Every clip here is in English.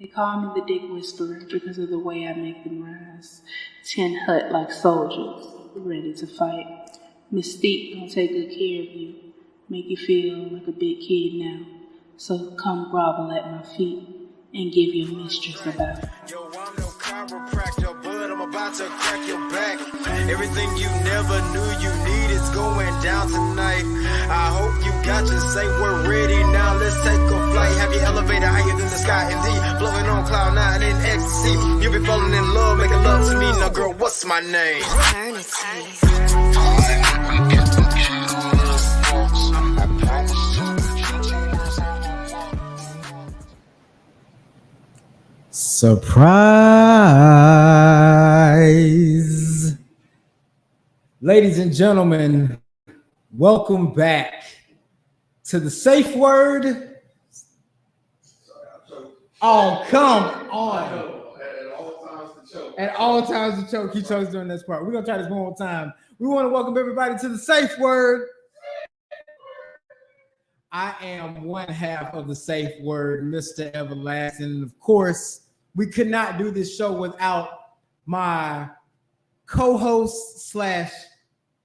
They call me the dick whisperer because of the way I make them rise. 10 hut like soldiers, ready to fight. Mystique gonna take good care of you, make you feel like a big kid now. So come grovel at my feet and give your mistress a bow. Yo, I'm no chiropractor, but I'm about to crack your back. Everything you never knew you need is going down tonight. I hope you got your safe word ready. Now let's take a flight. Have your elevator higher than the sky and deep, blowing on cloud 9 in ecstasy. You be falling in love, making love to me. Now, girl, what's my name? Surprise! Ladies and gentlemen, welcome back to the Safeword. Oh, come on. At all times to choke. He chose during this part. We're going to try this one more time. We want to welcome everybody to the Safeword. I am one half of the Safeword, Mr. Everlasting. And of course, we could not do this show without my co-host slash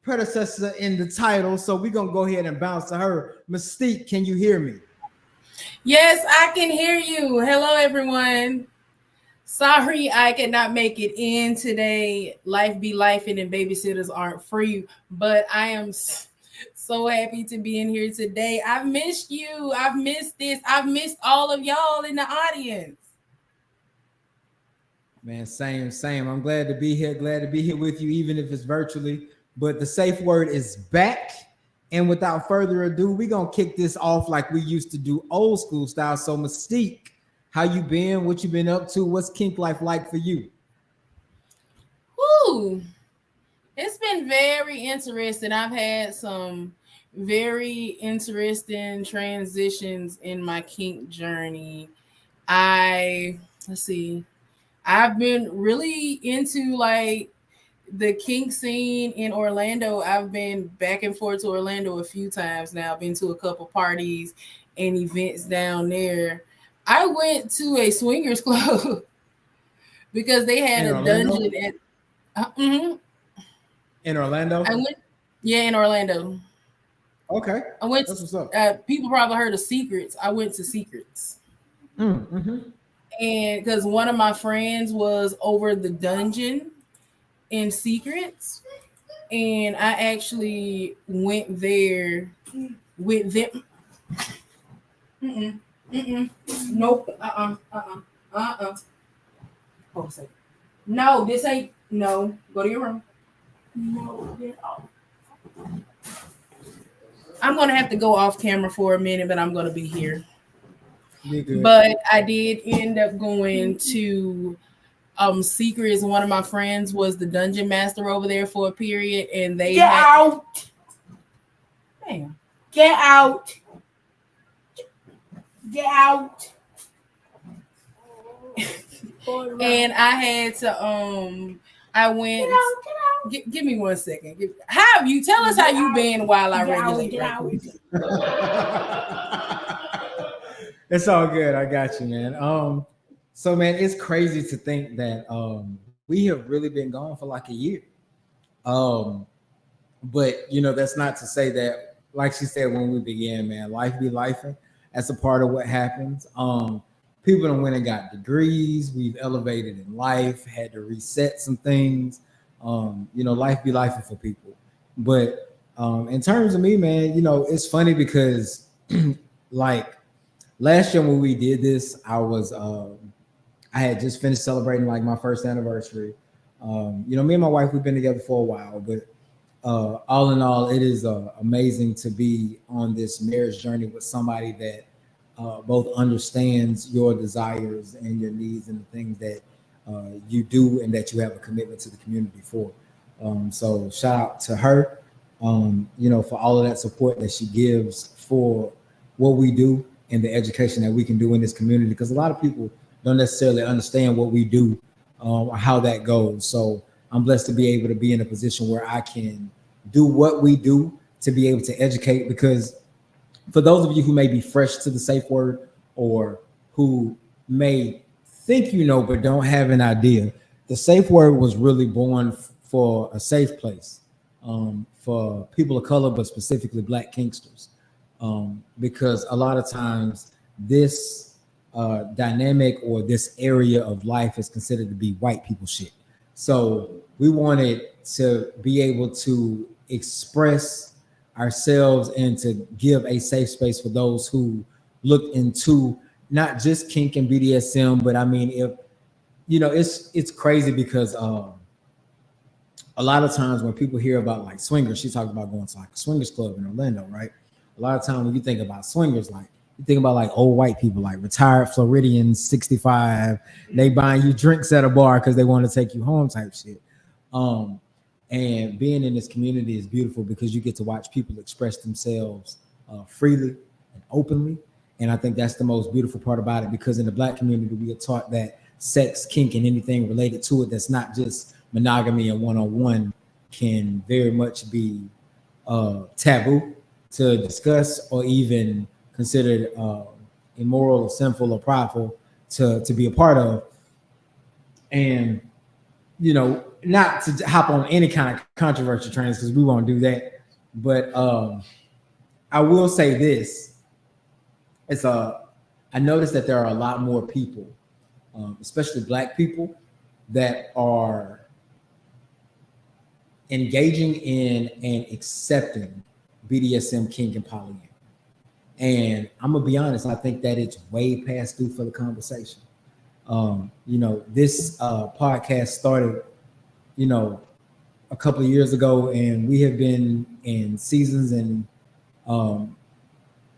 predecessor in the title. So we're going to go ahead and bounce to her. Mystique, can you hear me? Yes, I can hear you. Hello, everyone. Sorry I could not make it in today. Life be lifing and babysitters aren't free, but I am so happy to be in here today. I've missed you. I've missed this. I've missed all of y'all in the audience. Man, same. I'm glad to be here. Glad to be here with you, even if it's virtually. But the Safeword is back. And without further ado, we're going to kick this off like we used to do, old school style. So Mystique, how you been? What you been up to? What's kink life like for you? Woo! It's been very interesting. I've had some very interesting transitions in my kink journey. I've been really into like the kink scene in Orlando. I've been back and forth to Orlando a few times now. I've been to a couple parties and events down there. I went to a swingers club because they had a dungeon at in Orlando. In Orlando. Okay. I went. That's what's up. People probably heard of Secrets. I went to Secrets. Mm-hmm. And because one of my friends was over the dungeon in Secrets, and I actually went there with them. Nope. Hold a second. No, this ain't. No, go to your room. No, get off. I'm gonna have to go off camera for a minute, but I'm gonna be here. But I did end up going to Secrets. One of my friends was the dungeon master over there for a period, and they out. Damn. Get out. Get out. And I had to I went. Get out. Give me 1 second. How have you? Tell us how you been while I regulate right quick. It's all good. I got you, man. So man, it's crazy to think that we have really been gone for like a year. But you know, that's not to say that, like she said when we began, man, life be lifing. That's a part of what happens. People done went and got degrees. We've elevated in life, had to reset some things. You know, life be lifing for people. But in terms of me, man, you know, it's funny because like last year when we did this, I had just finished celebrating like my first anniversary. You know, me and my wife, we've been together for a while, but all in all, it is amazing to be on this marriage journey with somebody that both understands your desires and your needs and the things that you do and that you have a commitment to the community for. So shout out to her, you know, for all of that support that she gives for what we do and the education that we can do in this community, because a lot of people don't necessarily understand what we do or how that goes. So I'm blessed to be able to be in a position where I can do what we do to be able to educate, because for those of you who may be fresh to the Safeword or who may think you know, but don't have an idea. The Safeword was really born for a safe place for people of color, but specifically Black kinksters, because a lot of times this dynamic or this area of life is considered to be white people shit. So we wanted to be able to express ourselves and to give a safe space for those who look into not just kink and BDSM, but I mean, if you know, it's crazy because a lot of times when people hear about like swingers, she talked about going to like a swingers club in Orlando, right? A lot of times when you think about swingers, like you think about like old white people, like retired Floridians, 65, they buying you drinks at a bar because they want to take you home type shit. And being in this community is beautiful because you get to watch people express themselves freely and openly. And I think that's the most beautiful part about it, because in the Black community, we are taught that sex, kink, and anything related to it that's not just monogamy and one-on-one can very much be taboo to discuss, or even considered immoral or sinful or prideful to be a part of. And, you know, not to hop on any kind of controversial trains because we won't do that. But I will say this. I noticed that there are a lot more people, especially Black people, that are engaging in and accepting BDSM, kink, and polyamory. And I'm gonna be honest, I think that it's way past due for the conversation. You know, this podcast started, you know, a couple of years ago, and we have been in seasons, and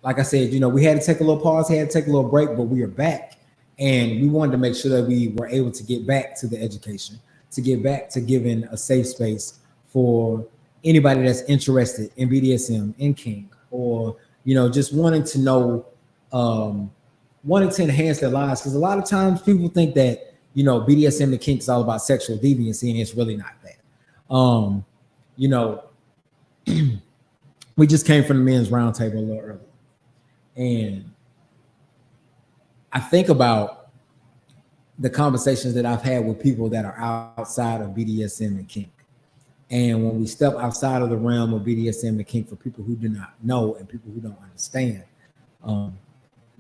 like I said, you know, we had to take a little pause, had to take a little break, but we are back. And we wanted to make sure that we were able to get back to the education, to get back to giving a safe space for anybody that's interested in BDSM, in kink, or, you know, just wanting to know, wanting to enhance their lives. Because a lot of times people think that, you know, BDSM and kink is all about sexual deviancy, and it's really not that. You know, we just came from the men's roundtable a little earlier. And I think about the conversations that I've had with people that are outside of BDSM and kink. And when we step outside of the realm of BDSM and kink, for people who do not know and people who don't understand,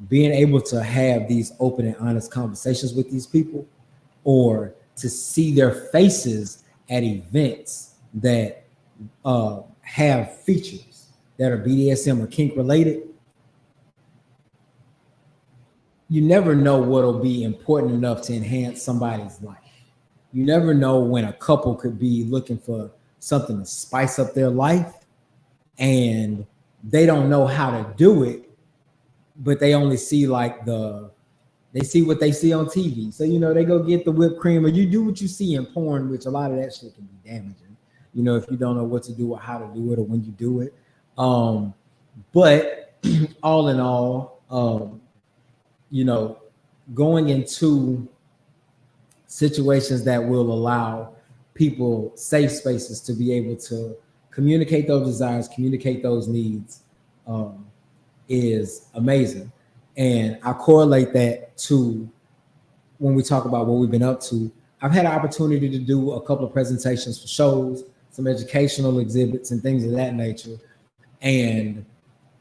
being able to have these open and honest conversations with these people, or to see their faces at events that have features that are BDSM or kink related, you never know what'll be important enough to enhance somebody's life. You never know when a couple could be looking for something to spice up their life, and they don't know how to do it, but they only see like they see what they see on TV. So, you know, they go get the whipped cream, or you do what you see in porn, which a lot of that shit can be damaging, you know, if you don't know what to do or how to do it or when you do it. But all in all, you know, going into situations that will allow people safe spaces to be able to communicate those desires, communicate those needs, is amazing. And I correlate that to when we talk about what we've been up to. I've had an opportunity to do a couple of presentations for shows, some educational exhibits and things of that nature. And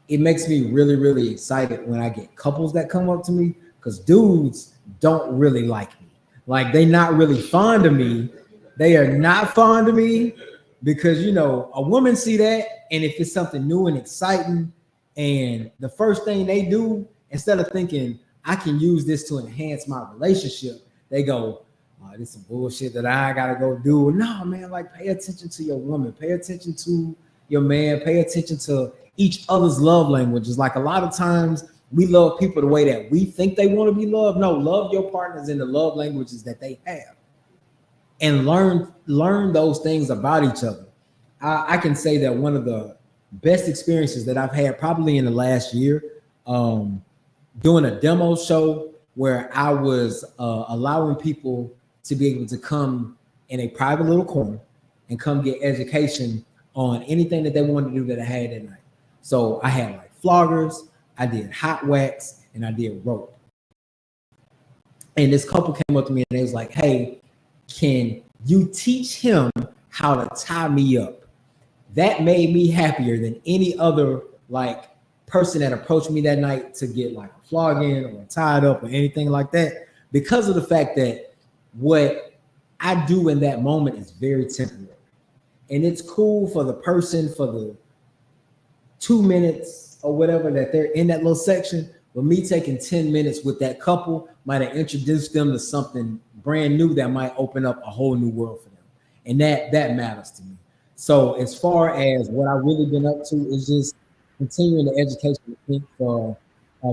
it makes me really, really excited when I get couples that come up to me, because dudes don't really like me. Like, they not really fond of me. They are not fond of me because, you know, a woman see that, and if it's something new and exciting, and the first thing they do, instead of thinking I can use this to enhance my relationship, they go, oh, this is some bullshit that I gotta go do. No, man, like, pay attention to your woman, pay attention to your man, pay attention to each other's love languages. Like, a lot of times we love people the way that we think they want to be loved. No, love your partners in the love languages that they have, and learn those things about each other. I can say that one of the best experiences that I've had probably in the last year, doing a demo show where I was allowing people to be able to come in a private little corner and come get education on anything that they wanted to do that I had that night. So I had like floggers, I did hot wax, and I did rope. And this couple came up to me and they was like, hey, can you teach him how to tie me up? That made me happier than any other like person that approached me that night to get like a flogging or tied up or anything like that, because of the fact that what I do in that moment is very temporary. And it's cool for the person for the 2 minutes or whatever that they're in that little section. But me taking 10 minutes with that couple might have introduced them to something brand new that might open up a whole new world for them. And that matters to me. So as far as what I've really been up to is just continuing the education for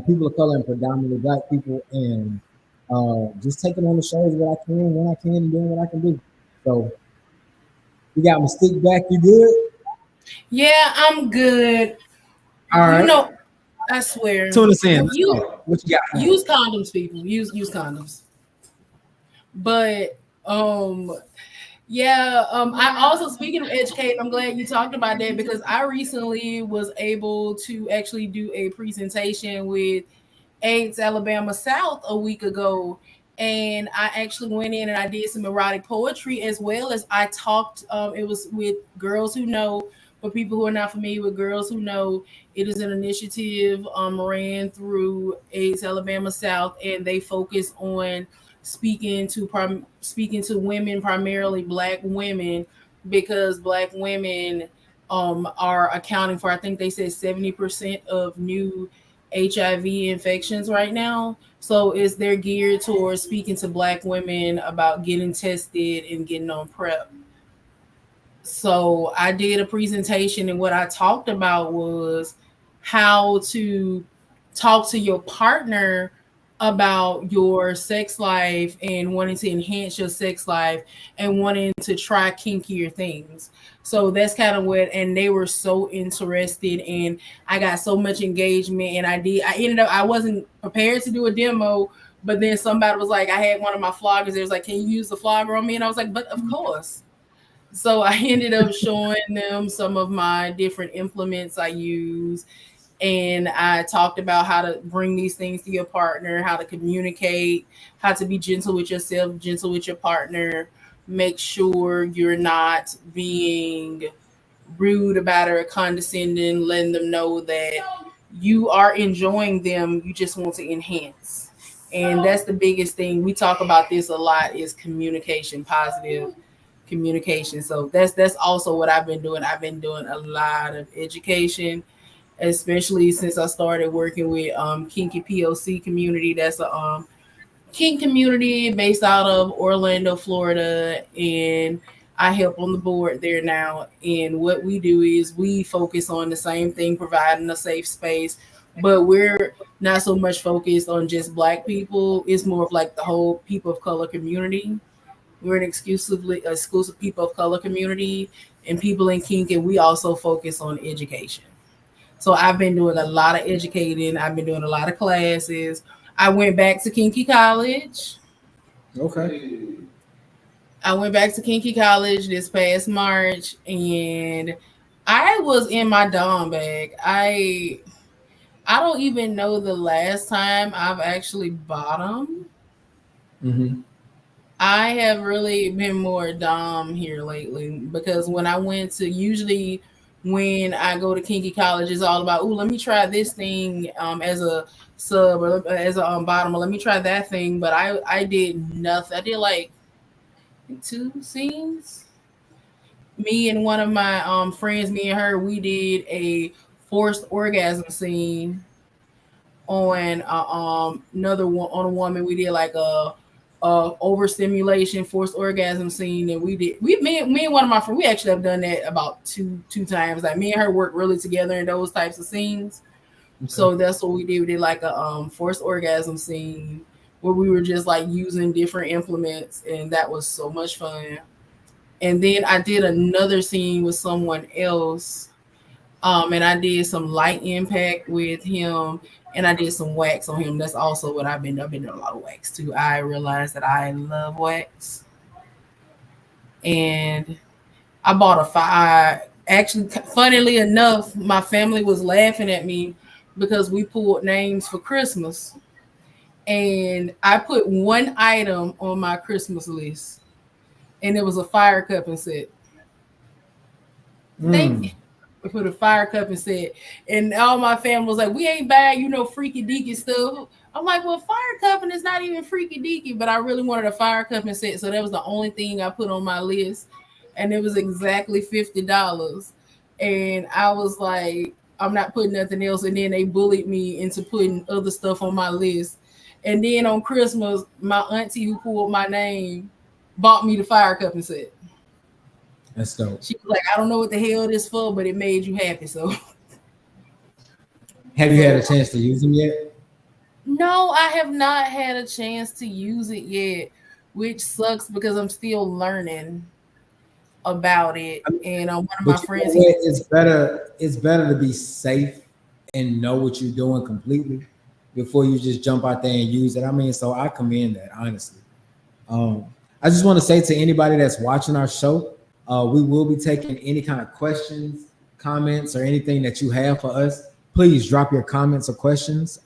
people of color and predominantly Black people, and just taking on the shows what I can, when I can, and doing what I can do. So you got Mystique back. You good? Yeah, I'm good. All right. You know, I swear. Tune us in. What you got? Use condoms, people. Use condoms. But I also, speaking of educating, I'm glad you talked about that, because I recently was able to actually do a presentation with AIDS Alabama South a week ago. And I actually went in and I did some erotic poetry, as well as I talked. It was with Girls Who Know. For people who are not familiar with Girls Who Know, it is an initiative ran through AIDS Alabama South, and they focus on speaking to women, primarily Black women, because Black women are accounting for, I think they said 70% of new HIV infections right now. So they're geared towards speaking to Black women about getting tested and getting on PrEP. So I did a presentation, and what I talked about was how to talk to your partner about your sex life and wanting to enhance your sex life and wanting to try kinkier things. So that's kind of what, and they were so interested, and I got so much engagement, and I wasn't prepared to do a demo, but then somebody was like, I had one of my floggers, they was like, can you use the flogger on me? And I was like, but of course. So I ended up showing them some of my different implements I use. And I talked about how to bring these things to your partner, how to communicate, how to be gentle with yourself, gentle with your partner. Make sure you're not being rude about it or condescending, letting them know that you are enjoying them. You just want to enhance. And that's the biggest thing. We talk about this a lot, is communication, positive communication. So that's also what I've been doing. I've been doing a lot of education, especially since I started working with Kinky POC community. That's a kink community based out of Orlando, Florida, and I help on the board there now. And what we do is we focus on the same thing, providing a safe space, but we're not so much focused on just Black people. It's more of like the whole people of color community. We're an exclusive people of color community and people in kink, and we also focus on education. So I've been doing a lot of educating. I've been doing a lot of classes. I went back to Kinky College. Okay. I went back to Kinky College this past March, and I was in my dom bag. I don't even know the last time I've actually bottomed. Mm-hmm. I have really been more dom here lately, because when I went to, usually when I go to Kinky College, it's all about, let me try this thing as a sub or as a bottom, or let me try that thing. But I did nothing. I did like 2 scenes. Me and one of my friends, me and her, we did a forced orgasm scene on another one, on a woman. We did like a overstimulation forced orgasm scene, and me and one of my friends, we actually have done that about two times. Like, me and her work really together in those types of scenes. Okay. So that's what we did. We did like a forced orgasm scene where we were just like using different implements, and that was so much fun. And then I did another scene with someone else, and I did some light impact with him, and I did some wax on him. That's also what I've been doing a lot of wax too. I realized that I love wax. And I bought actually, funnily enough, my family was laughing at me because we pulled names for Christmas. and I put one item on my Christmas list, and it was a fire cup and set. Thank you. I put a fire cup and set, and all my family was like, "We ain't buying, freaky deaky stuff." I'm like, "Well, fire cupping is not even freaky deaky," but I really wanted a fire cup and set, so that was the only thing I put on my list, and it was exactly $50. And I was like, "I'm not putting nothing else." And then they bullied me into putting other stuff on my list. And then on Christmas, my auntie who pulled my name bought me the fire cup and set. That's dope. She was like, "I don't know what the hell this for, but it made you happy." So, have you had a chance to use them yet? No, I have not had a chance to use it yet, which sucks because I'm still learning about it. And one of my friends, it's better to be safe and know what you're doing completely before you just jump out there and use it. I mean, so I commend that, honestly. I just want to say to anybody that's watching our show, we will be taking any kind of questions, comments, or anything that you have for us. Please drop your comments or questions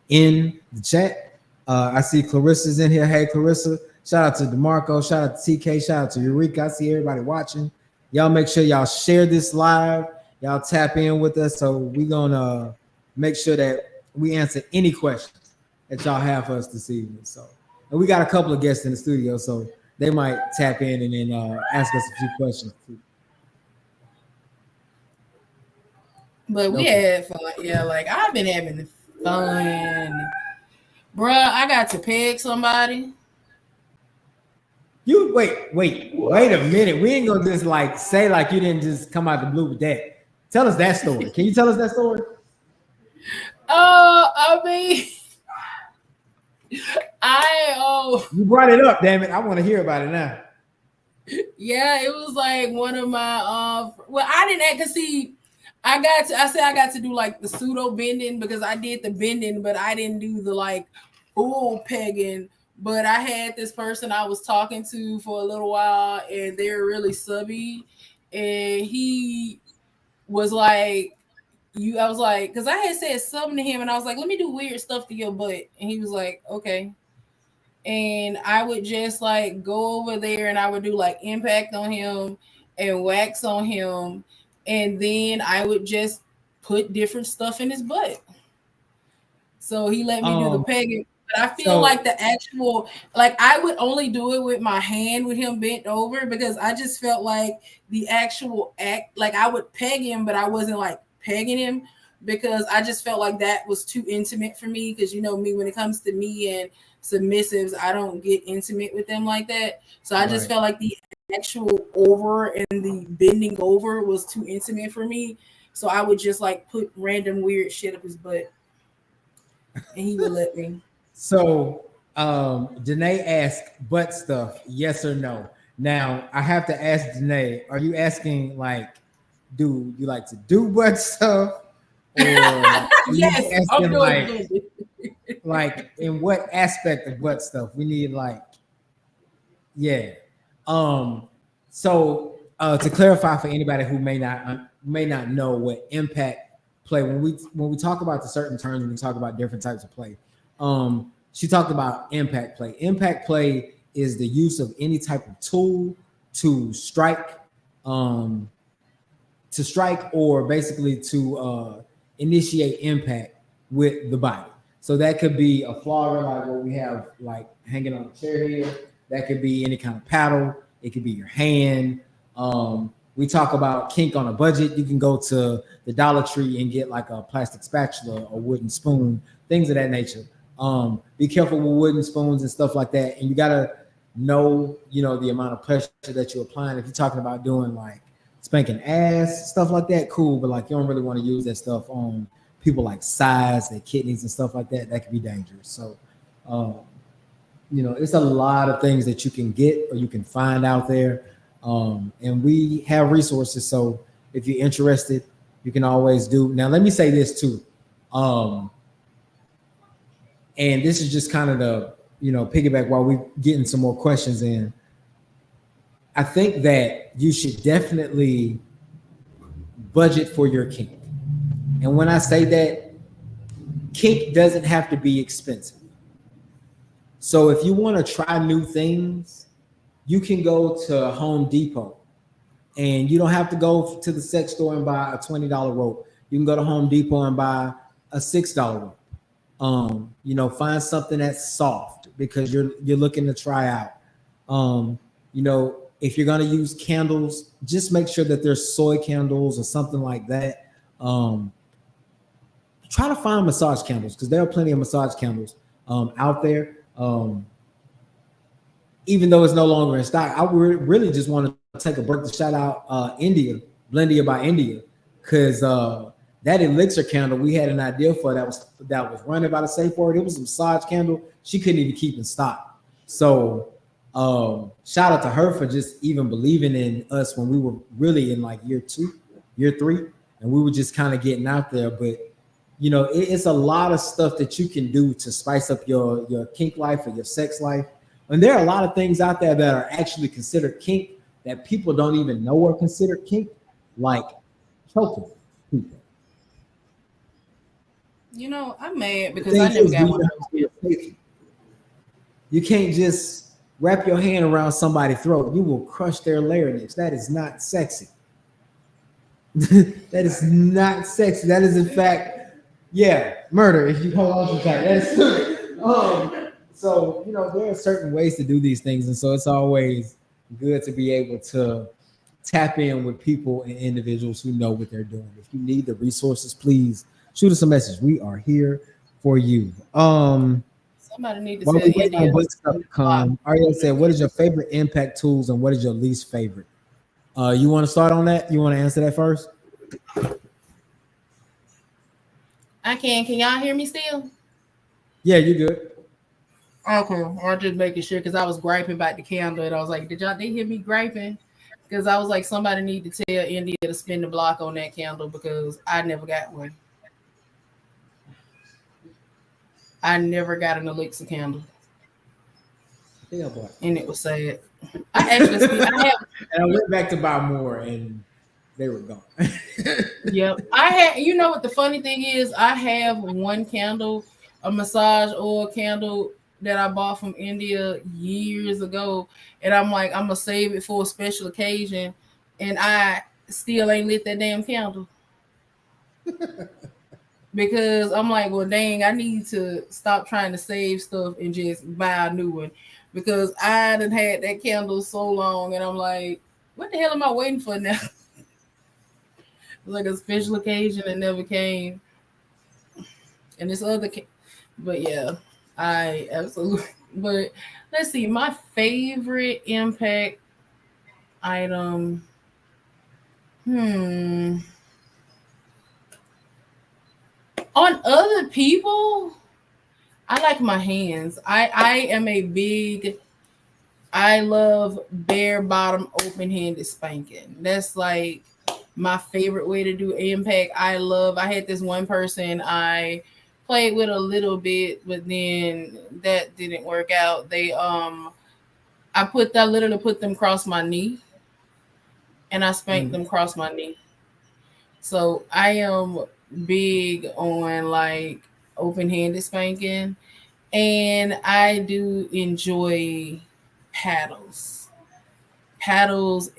in the chat. I see Clarissa's in here. Hey, Clarissa. Shout out to DeMarco. Shout out to TK. Shout out to Eureka. I see everybody watching. Y'all make sure y'all share this live. Y'all tap in with us. So we're going to make sure that we answer any questions that y'all have for us this evening. So, and we got a couple of guests in the studio, so they might tap in and then ask us a few questions too. But we had fun. Yeah, like I've been having fun. Bruh, I got to peg somebody. You wait a minute. We ain't gonna just like say like you didn't just come out the blue with that. Tell us that story. Can you tell us that story? I mean, you brought it up, damn it. I want to hear about it now. Yeah, it was like one of my well, I didn't actually see. I got to do like the pseudo bending because I did the bending, but I didn't do the like full pegging. But I had this person I was talking to for a little while, and they're really subby, and he was like, I was like, because I had said something to him, and I was like, let me do weird stuff to your butt, and he was like, okay. And I would just like go over there, and I would do like impact on him and wax on him, and then I would just put different stuff in his butt. So he let me do the pegging. But I feel like the actual, like I would only do it with my hand with him bent over because I just felt like the actual act, like I would peg him, but I wasn't like pegging him because I just felt like that was too intimate for me. Because you know me, when it comes to me and submissives, I don't get intimate with them like that. So I just felt like the actual over and the bending over was too intimate for me. So I would just like put random weird shit up his butt, and he would let me. So Danae asked butt stuff, yes or no? Now I have to ask Danae, are you asking like, do you like to do butt stuff? Or yes, I'm doing like in what aspect of butt stuff? We need like, yeah. So to clarify for anybody who may not know what impact play, when we talk about the certain terms, when we talk about different types of play, she talked about impact play. Impact play is the use of any type of tool to strike or basically to initiate impact with the body. So that could be a flogger, like what we have like hanging on a chair here. That could be any kind of paddle. It could be your hand. We talk about kink on a budget. You can go to the Dollar Tree and get like a plastic spatula or wooden spoon, things of that nature. Be careful with wooden spoons and stuff like that. And you gotta know, the amount of pressure that you're applying. If you're talking about doing like spanking ass, stuff like that, cool. But like you don't really want to use that stuff on people like size, their kidneys and stuff like that. That can be dangerous. So, it's a lot of things that you can get or you can find out there. And we have resources. So if you're interested, you can always do. Now, let me say this too. And this is just kind of the, piggyback while we're getting some more questions in. I think that you should definitely budget for your kink. And when I say that, kink doesn't have to be expensive. So if you want to try new things, you can go to Home Depot, and you don't have to go to the sex store and buy a $20 rope. You can go to Home Depot and buy a $6 rope. Find something that's soft because you're looking to try out. If you're gonna use candles, just make sure that there's soy candles or something like that. Try to find massage candles because there are plenty of massage candles out there. Even though it's no longer in stock, I really just want to take a break to shout out India, Blendia by India, because that elixir candle we had an idea for that was running by the Safeword. It was a massage candle she couldn't even keep in stock. So shout out to her for just even believing in us when we were really in like year 2, year 3, and we were just kind of getting out there. But it's a lot of stuff that you can do to spice up your kink life or your sex life. And there are a lot of things out there that are actually considered kink that people don't even know are considered kink, like choking people. I'm mad because I never got one of those. You can't just wrap your hand around somebody's throat. You will crush their larynx. That is not sexy. That is not sexy. That is, in fact, murder. If you hold on to that, that is stupid. So, there are certain ways to do these things. And so it's always good to be able to tap in with people and individuals who know what they're doing. If you need the resources, please shoot us a message. We are here for you. Somebody need to say Ariel said, what is your favorite impact tools and what is your least favorite? You want to start on that? You want to answer that first? I can. Can y'all hear me still? Yeah, you good. Okay, I'm just making sure because I was griping about the candle and I was like, did y'all hear me griping? Because I was like, somebody need to tell India to spin the block on that candle because I never got one. I never got an elixir candle. Yeah, boy. And it was sad. And I went back to buy more and they were gone. Yep. I had, what the funny thing is, I have one candle, a massage oil candle that I bought from India years ago. And I'm like, I'm going to save it for a special occasion. And I still ain't lit that damn candle. Because I'm like, well, dang, I need to stop trying to save stuff and just buy a new one. Because I done had that candle so long. And I'm like, what the hell am I waiting for now? Like a special occasion that never came. And this other, but yeah, I absolutely. But let's see, my favorite impact item. On other people, I like my hands. I am I love bare bottom open-handed spanking. That's like my favorite way to do impact. I had this one person I played with a little bit, but then that didn't work out. I literally put them across my knee and I spanked them across my knee. So I am big on like open-handed spanking, and I do enjoy paddles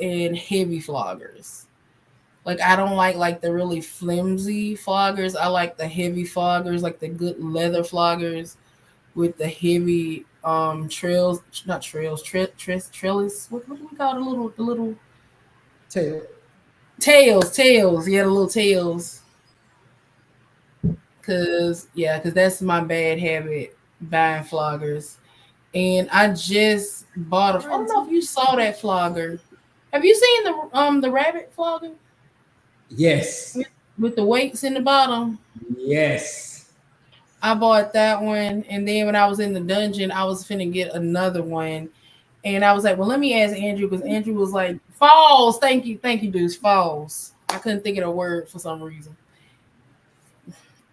and heavy floggers. Like I don't like the really flimsy floggers. I like the heavy floggers, like the good leather floggers with the heavy trellis. What do we call the little tails? Yeah, the little tails. Cause that's my bad habit, buying floggers. And I just bought I don't know if you saw that flogger. Have you seen the rabbit flogger? Yes. With the weights in the bottom? Yes. I bought that one, and then when I was in the dungeon, I was finna get another one. And I was like, well, let me ask Andrew, because Andrew was like, falls. Thank you, Deuce. Falls. I couldn't think of a word for some reason.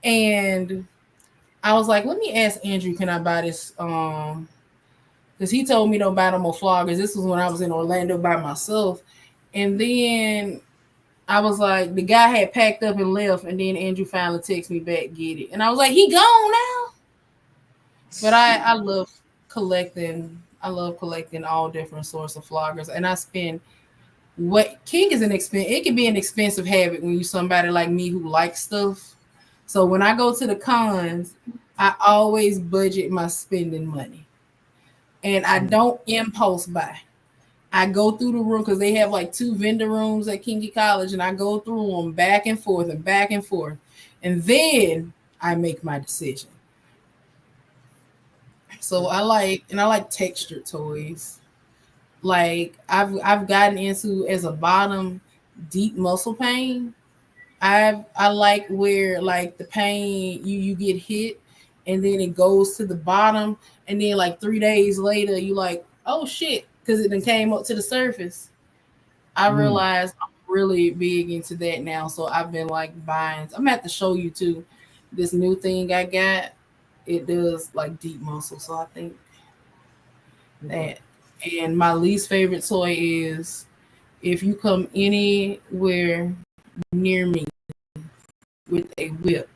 And I was like, let me ask Andrew, can I buy this? Because he told me don't buy no more floggers. This was when I was in Orlando by myself. And then I was like, the guy had packed up and left. And then Andrew finally texted me back, get it. And I was like, he gone now? But I love collecting. I love collecting all different sorts of floggers, and I spend what kink is an expense. It can be an expensive habit when you somebody like me who likes stuff. So when I go to the cons, I always budget my spending money, and I don't impulse buy. I go through the room because they have like 2 vendor rooms at Kinky College, and I go through them back and forth and back and forth, and then I make my decision. So I like textured toys. Like I've gotten into as a bottom deep muscle pain. I like where like the pain you get hit and then it goes to the bottom and then like 3 days later you like, oh shit, because it then came up to the surface. I realized I'm really big into that now. So I've been like buying. I'm gonna have to show you too this new thing I got. It does like deep muscle. So I think that. And my least favorite toy is if you come anywhere near me with a whip,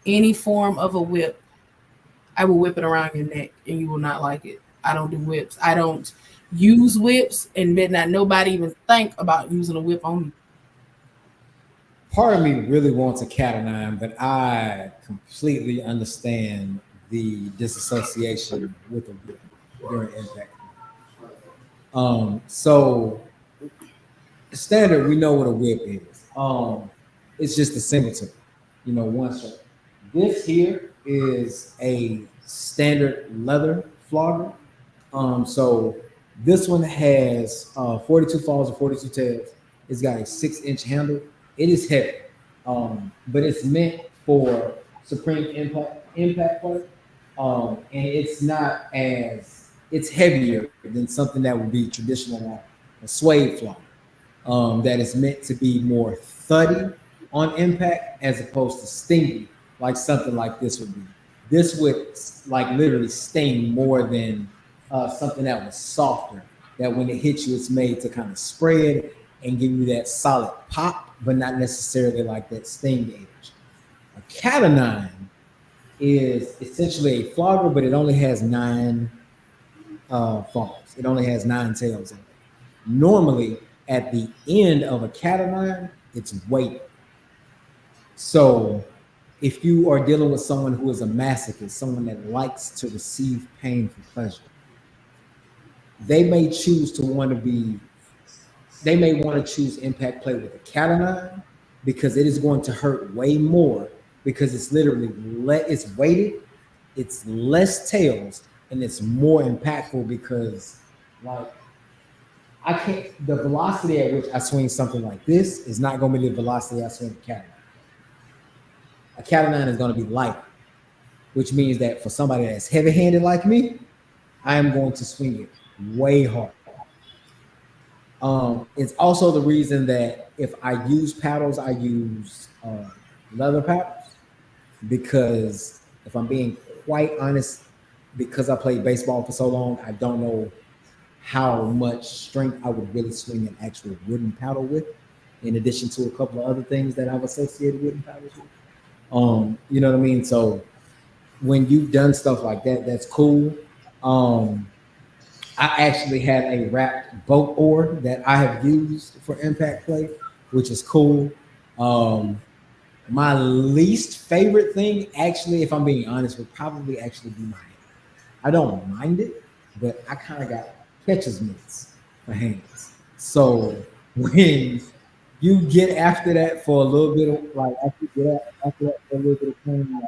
any form of a whip, I will whip it around your neck and you will not like it. I don't do whips. I don't use whips, and did not nobody even think about using a whip on me. Part of me really wants a cat o' nine, but I completely understand the disassociation with a whip during impact. So standard, we know what a whip is. It's just a singleton, one shot. This here is a standard leather flogger. So this one has 42 falls and 42 tails. It's got a 6-inch handle. It is heavy, but it's meant for supreme impact play. And it's heavier than something that would be traditional like a suede flogger. That is meant to be more thuddy on impact as opposed to stingy, like something like this would be. This would like literally sting more than something that was softer. That when it hits you, it's made to kind of spread and give you that solid pop, but not necessarily like that sting edge. A cat o' nine is essentially a flogger, but it only has 9 falls. It only has 9 tails in it. Normally, at the end of a cat o' nine, it's weighted. So if you are dealing with someone who is a masochist, someone that likes to receive pain for pleasure, they may choose impact play with a cat o' nine because it is going to hurt way more because it's literally it's weighted, it's less tails, and it's more impactful because like the velocity at which I swing something like this is not going to be the velocity I swing a cat o' nine. A cat o' nine is going to be lighter, which means that for somebody that's heavy-handed like me, I am going to swing it way harder. It's also the reason that if I use paddles, I use leather paddles because if I'm being quite honest, because I played baseball for so long, I don't know how much strength I would really swing an actual wooden paddle with, in addition to a couple of other things that I've associated wooden paddles with. You know what I mean? So when you've done stuff like that, that's cool. I actually had a wrapped boat oar that I have used for impact play, which is cool. My least favorite thing, actually, if I'm being honest, would probably actually be my hand. I don't mind it, but I kind of got catcher's mitts for hands. So when you get after that for a little bit of like after that for a little bit of pain,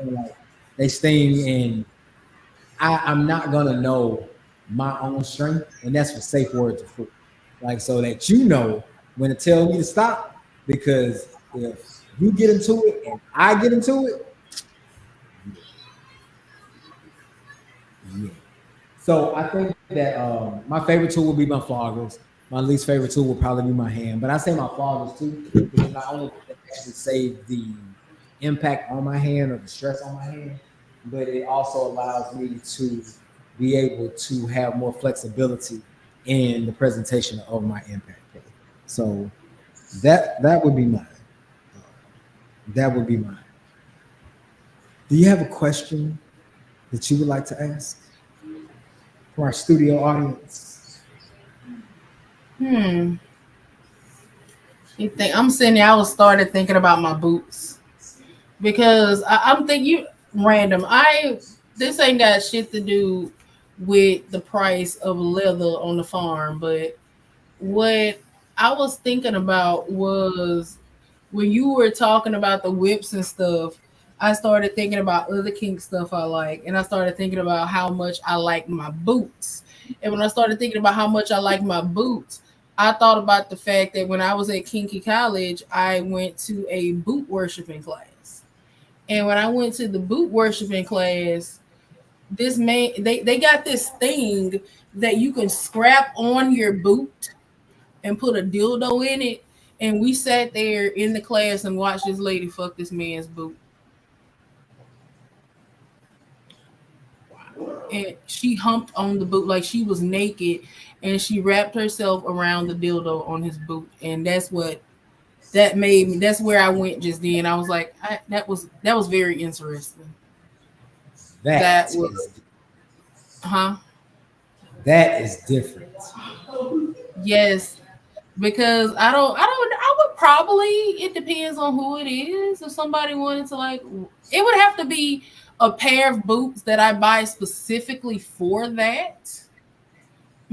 like they sting and I'm not gonna know my own strength, and that's what safe words are for. Like so that when to tell me to stop, because if you get into it and I get into it, yeah. So I think that my favorite tool would be my floggers. My least favorite tool would probably be my hand, but I say my floggers too because not only does it actually save the impact on my hand or the stress on my hand, but it also allows me to be able to have more flexibility in the presentation of my impact. So that would be mine. That would be mine. Do you have a question that you would like to ask for our studio audience? You think I'm sitting there? I was started thinking about my boots because I'm thinking you random. This ain't got shit to do with the price of leather on the farm, but what I was thinking about was when you were talking about the whips and stuff, I started thinking about other kink stuff I like, and I started thinking about how much I like my boots. And when I started thinking about how much I like my boots, I thought about the fact that when I was at Kinky College, I went to a boot worshiping class. And when I went to the boot worshiping class, this man they got this thing that you can scrap on your boot and put a dildo in it. And we sat there in the class and watched this lady fuck this man's boot. And she humped on the boot like she was naked, and she wrapped herself around the dildo on his boot. And that's what that made me. That's where I went just then. I was like, that was very interesting. That was, That is different. Yes, because I would probably, it depends on who it is. If somebody wanted to, like, it would have to be a pair of boots that I buy specifically for that,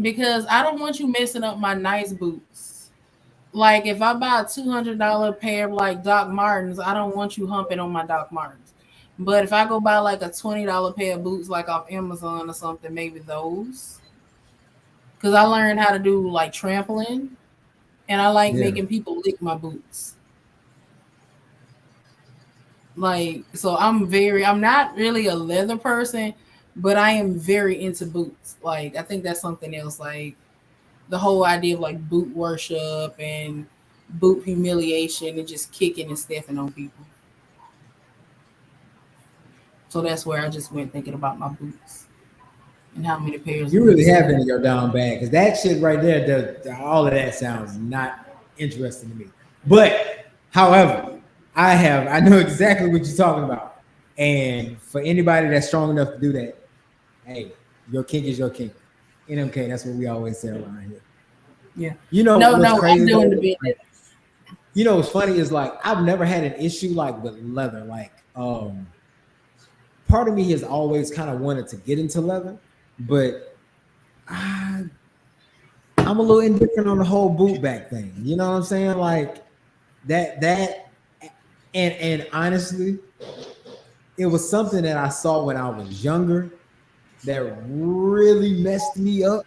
because I don't want you messing up my nice boots. Like if I buy a $200 pair of like Doc Martens, I don't want you humping on my Doc Martens. But if I go buy like a $20 pair of boots like off Amazon or something, maybe those. Because I learned how to do like trampoline, and I like making people lick my boots. Like, so I'm not really a leather person, but I am very into boots. Like, I think that's something else. Like the whole idea of like boot worship and boot humiliation and just kicking and stepping on people. So that's where I just went thinking about my boots and how many pairs. You really have it in your down bag, because that shit right there, all of that sounds not interesting to me. But however, I know exactly what you're talking about. And for anybody that's strong enough to do that, hey, your kink is your kink. NMK, that's what we always say around here. Yeah. You know, no, I'm doing the business. You know what's funny is like I've never had an issue like with leather. Like part of me has always kind of wanted to get into leather, but I'm a little indifferent on the whole boot back thing. You know what I'm saying? Like that and honestly, it was something that I saw when I was younger that really messed me up.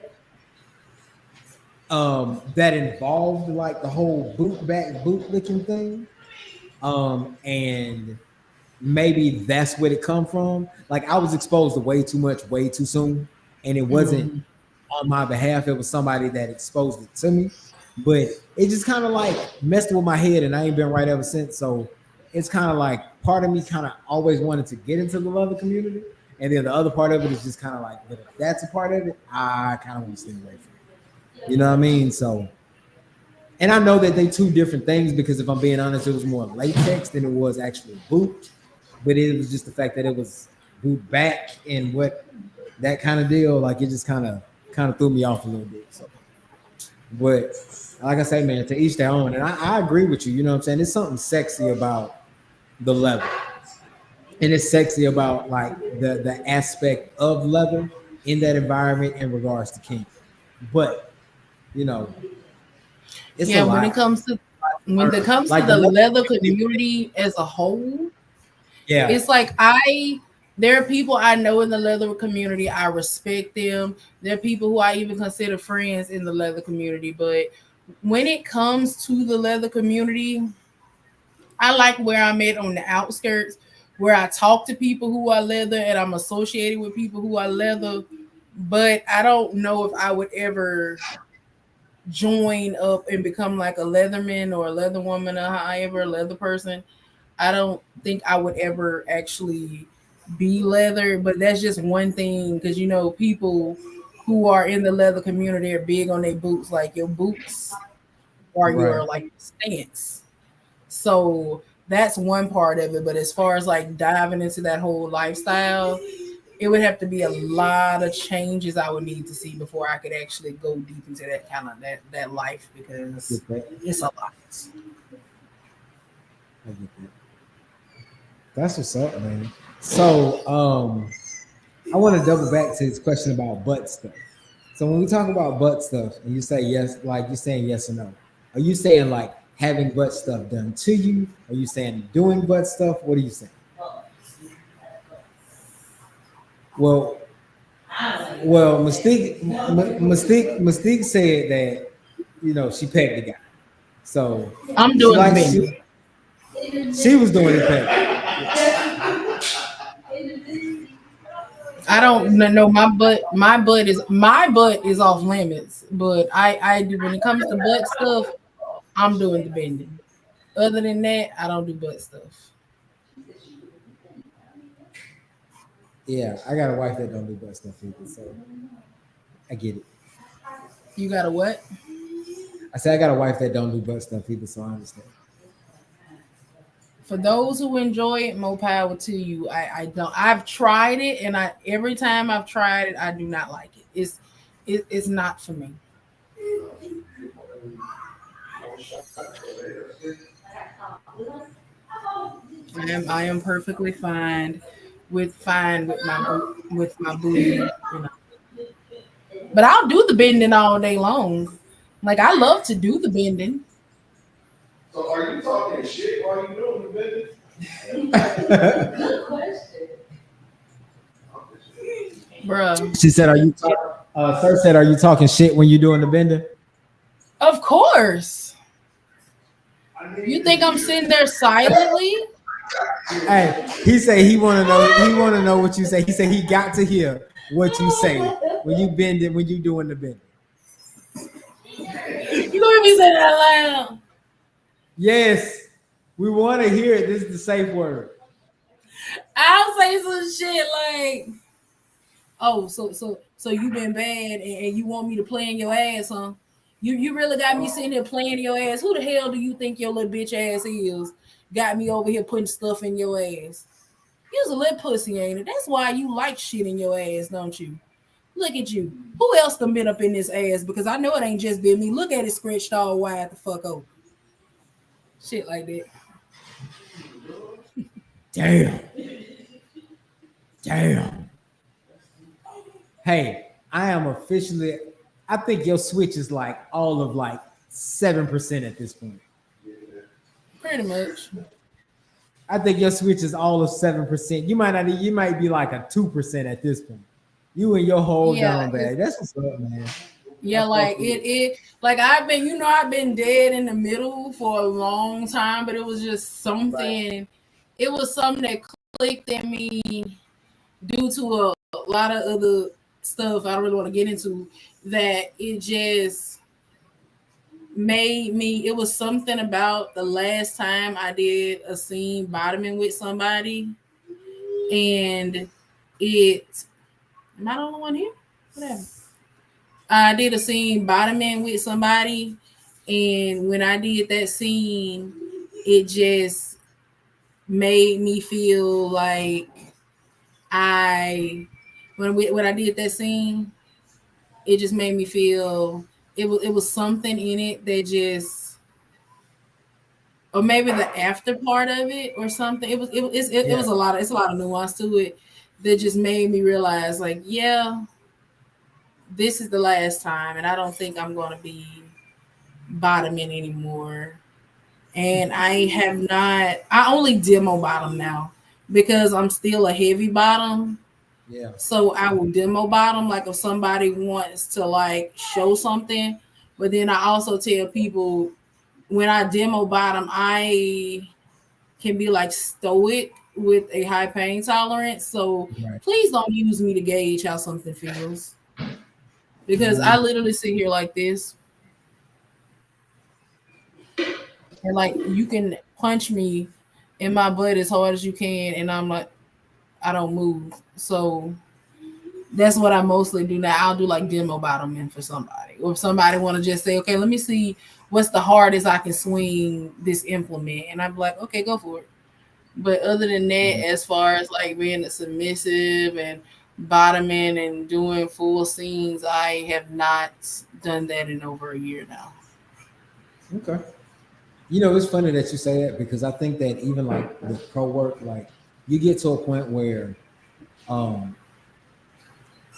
That involved like the whole boot licking thing. And maybe that's where it come from. Like I was exposed to way too much, way too soon. And it wasn't on my behalf. It was somebody that exposed it to me. But it just kind of like messed with my head, and I ain't been right ever since. So it's kind of like part of me kind of always wanted to get into the leather community. And then the other part of it is just kind of like, but if that's a part of it, I kind of want to stay away from it. You know what I mean? So, and I know that they two different things, because if I'm being honest, it was more latex than it was actually boot. But it was just the fact that it was boot back and what that kind of deal, like it just kind of threw me off a little bit. So, but like I say, man, to each their own. And I agree with you. You know what I'm saying? There's something sexy about the leather, and it's sexy about like the aspect of leather in that environment in regards to kink. But you know, it's when it comes to like the leather community as a whole, it's like there are people I know in the leather community. I respect them. There are people who I even consider friends in the leather community. But when it comes to the leather community, I like where I'm at on the outskirts, where I talk to people who are leather and I'm associated with people who are leather. But I don't know if I would ever join up and become like a leatherman or a leather woman or however, a leather person. I don't think I would ever actually be leather, but that's just one thing, because you know, people who are in the leather community are big on their boots, like your boots or your like stance. So that's one part of it. But as far as like diving into that whole lifestyle, it would have to be a lot of changes I would need to see before I could actually go deep into that kind of that life, because it's a lot. I get that. That's what's up, man. So, I want to double back to this question about butt stuff. So when we talk about butt stuff, and you say yes, like you're saying yes or no, are you saying like having butt stuff done to you? Are you saying doing butt stuff? What are you saying? Well, Mystique said that she pegged the guy, so I'm doing the bending. She was doing the pegging. I don't know. My butt is off limits. But I do, when it comes to butt stuff, I'm doing the bending. Other than that, I don't do butt stuff. Yeah, I got a wife that don't do butt stuff either, so I get it. You got a what? I said I got a wife that don't do butt stuff either, so I understand. For those who enjoy it, more power to you. I don't. I've tried it, and every time I've tried it, I do not like it. It's not for me. I am perfectly fine with my booty, But I'll do the bending all day long. Like, I love to do the bending. So are you talking shit while you doing the business? Good question. Bruh. She said, Sir said, are you talking shit when you're doing the bending? Of course. You think I'm sitting there silently? Hey, he said he want to know what you say. He said he got to hear what you say when you bend it, when you doing the bending. You gonna be saying that loud? Yes, we want to hear it. This is the safe word. I'll say some shit like, "Oh, so you been bad and you want me to play in your ass, huh? You really got me sitting here playing in your ass. Who the hell do you think your little bitch ass is? Got me over here putting stuff in your ass. You's a little pussy, ain't it? That's why you like shit in your ass, don't you? Look at you. Who else done been up in this ass? Because I know it ain't just been me. Look at it stretched all wide the fuck open. Shit like that." Damn. Hey, I think your switch is like all of like 7% at this point. Pretty much. I think your switch is all of 7%. You might be like a 2% at this point. You and your whole down bag. That's what's up, man. Yeah, like like I've been dead in the middle for a long time, but it was just something. Right. It was something that clicked in me due to a lot of other stuff I don't really want to get into, that it just made me. It was something about the last time I did a scene bottoming with somebody, and it. Am I the only one here? Whatever. I did a scene bottoming with somebody, and when I did that scene, it just made me feel like when I did that scene, it just made me feel it was something in it that just, or maybe the after part of it or something. It was a lot of nuance to it that just made me realize, like, yeah, this is the last time, and I don't think I'm going to be bottoming anymore. And I only demo bottom now because I'm still a heavy bottom. Yeah. So I will demo bottom, like if somebody wants to like show something, but then I also tell people when I demo bottom, I can be like stoic with a high pain tolerance. So Please don't use me to gauge how something feels. Because I literally sit here like this. And like you can punch me in my butt as hard as you can, and I'm like, I don't move. So that's what I mostly do now. I'll do like demo bottoming for somebody. Or if somebody want to just say, okay, let me see what's the hardest I can swing this implement? And I'm like, okay, go for it. But other than that, as far as like being a submissive and bottoming and doing full scenes, I have not done that in over a year now. Okay. It's funny that you say that because I think that even like with pro work, like you get to a point where um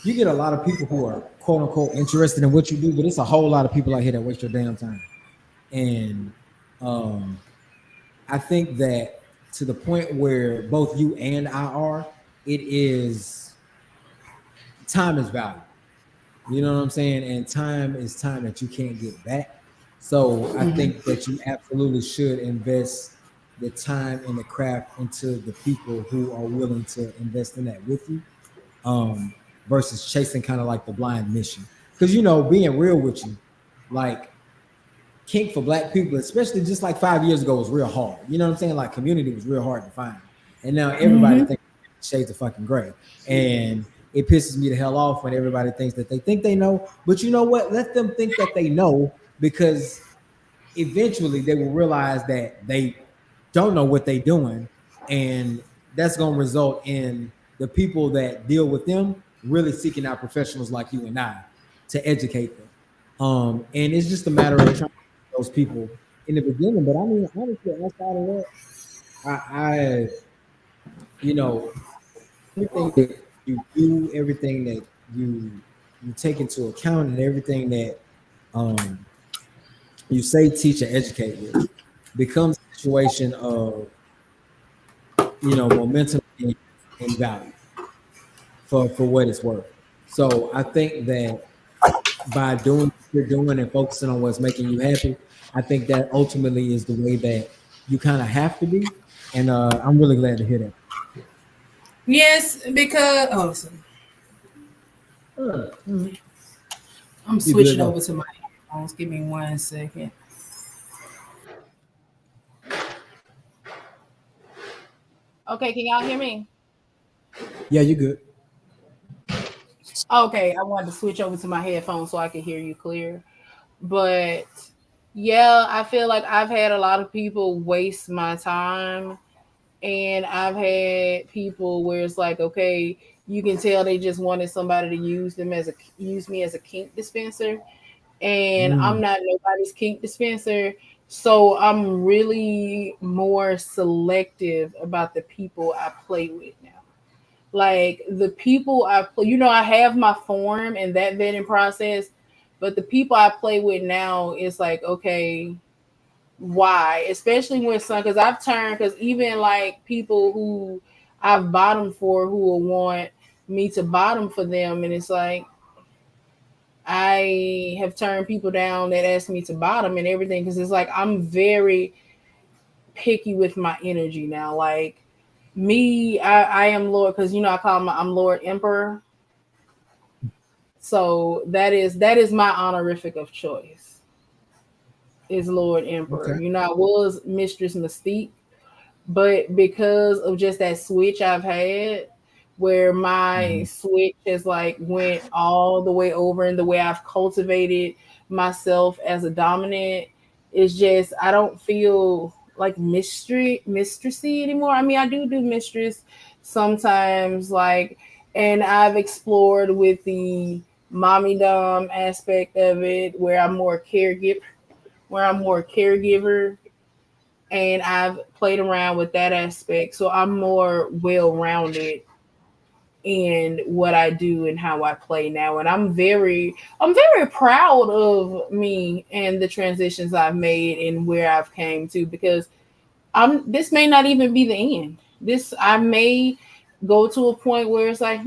you get a lot of people who are quote unquote interested in what you do, but it's a whole lot of people out here that waste your damn time. And um I think that to the point where both you and I are, it is time is valuable. You know what I'm saying? And time is time that you can't get back. So I think that you absolutely should invest the time and the craft into the people who are willing to invest in that with you, versus chasing kind of like the blind mission. Because being real with you, like kink for black people, especially just like 5 years ago, was real hard. You know what I'm saying? Like community was real hard to find. And now everybody thinks shades of fucking gray. And it pisses me the hell off when everybody thinks that they think they know. But you know what? Let them think that they know, because eventually they will realize that they don't know what they're doing. And that's going to result in the people that deal with them really seeking out professionals like you and I to educate them. And it's just a matter of trying to get those people in the beginning. But I mean, honestly, outside of that, I you know, everything that you do, everything that you take into account, and everything that um, you say, teach, and educate with becomes a situation of momentum and value for what it's worth. So I think that by doing what you're doing and focusing on what's making you happy, I think that ultimately is the way that you kind of have to be. And I'm really glad to hear that. Yes, because I'm You switching good over though? to my headphones. Give me 1 second. Okay, can y'all hear me? Yeah, you good. Okay, I wanted to switch over to my headphones so I could hear you clear. But yeah, I feel like I've had a lot of people waste my time, and I've had people where it's like, okay, you can tell they just wanted somebody to use me as a kink dispenser, and I'm Mm, not nobody's kink dispenser. So I'm really more selective about the people I play with now. Like the people I play, I have my form and that vetting process, but the people I play with now is like, okay, why? Especially when because I've turned, because even like people who I've bottomed for who will want me to bottom for them, and it's like I have turned people down that ask me to bottom and everything, because it's like I'm very picky with my energy now. Like me, I am Lord, because I call I'm Lord Emperor. So that is my honorific of choice, is Lord Emperor. okay. I was Mistress Mystique, but because of just that switch I've had, where my Mhm. switch has like went all the way over, and the way I've cultivated myself as a dominant is just, I don't feel like mistressy anymore. I mean, I do mistress sometimes, like, and I've explored with the mommy dom aspect of it, where I'm more caregiver, and I've played around with that aspect. So I'm more well rounded in what I do and how I play now. And I'm very proud of me and the transitions I've made and where I've came to, because this may not even be the end. This I may go to a point where it's like,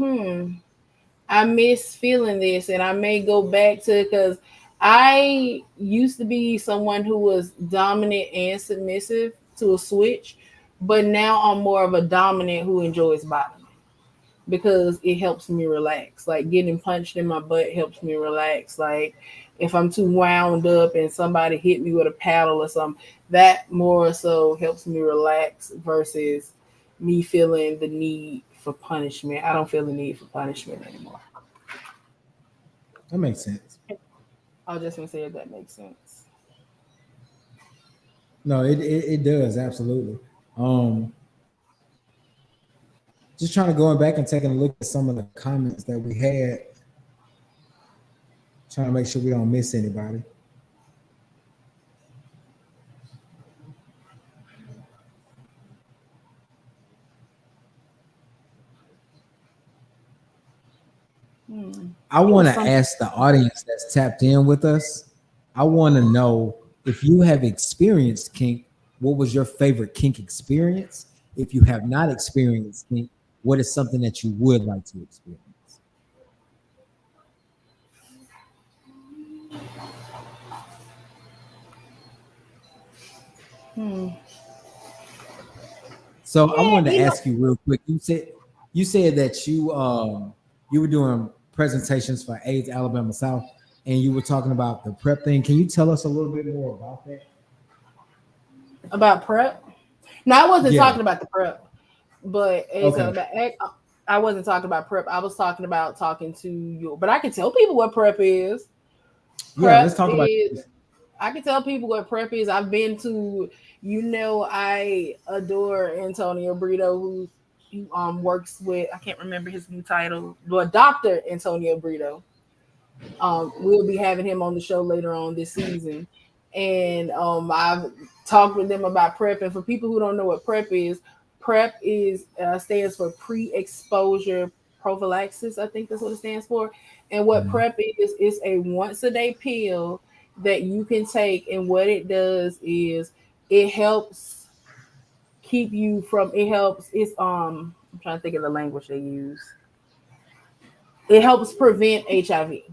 I miss feeling this, and I may go back to, because I used to be someone who was dominant and submissive to a switch, but now I'm more of a dominant who enjoys bottoming, because it helps me relax. Like getting punched in my butt helps me relax. Like if I'm too wound up and somebody hit me with a paddle or something, that more so helps me relax versus me feeling the need for punishment. I don't feel the need for punishment anymore. That makes sense. I was just gonna say if that makes sense. No, it does absolutely. Um, just trying to going back and taking a look at some of the comments that we had, trying to make sure we don't miss anybody. I want to ask the audience that's tapped in with us. I want to know if you have experienced kink, what was your favorite kink experience? If you have not experienced kink, what is something that you would like to experience? So I wanted to ask you real quick. You said that you were doing presentations for AIDS Alabama South, and you were talking about the prep thing. Can you tell us a little bit more about that? About prep? No, I wasn't Yeah. talking about the prep, but Okay. I wasn't talking about prep. I was talking about talking to you. But I can tell people what prep is. Yeah, let's Prep talk about is. this. I can tell people what prep is. I've been to. I adore Antonio Brito, who works with. I can't remember his new title, but Doctor Antonio Brito. We'll be having him on the show later on this season, and I've talked with them about prep. And for people who don't know what prep is stands for pre-exposure prophylaxis. I think that's what it stands for. And what Mhm. prep is a once a day pill that you can take, and what it does is it helps keep you from. It helps. I'm trying to think of the language they use. It helps prevent HIV.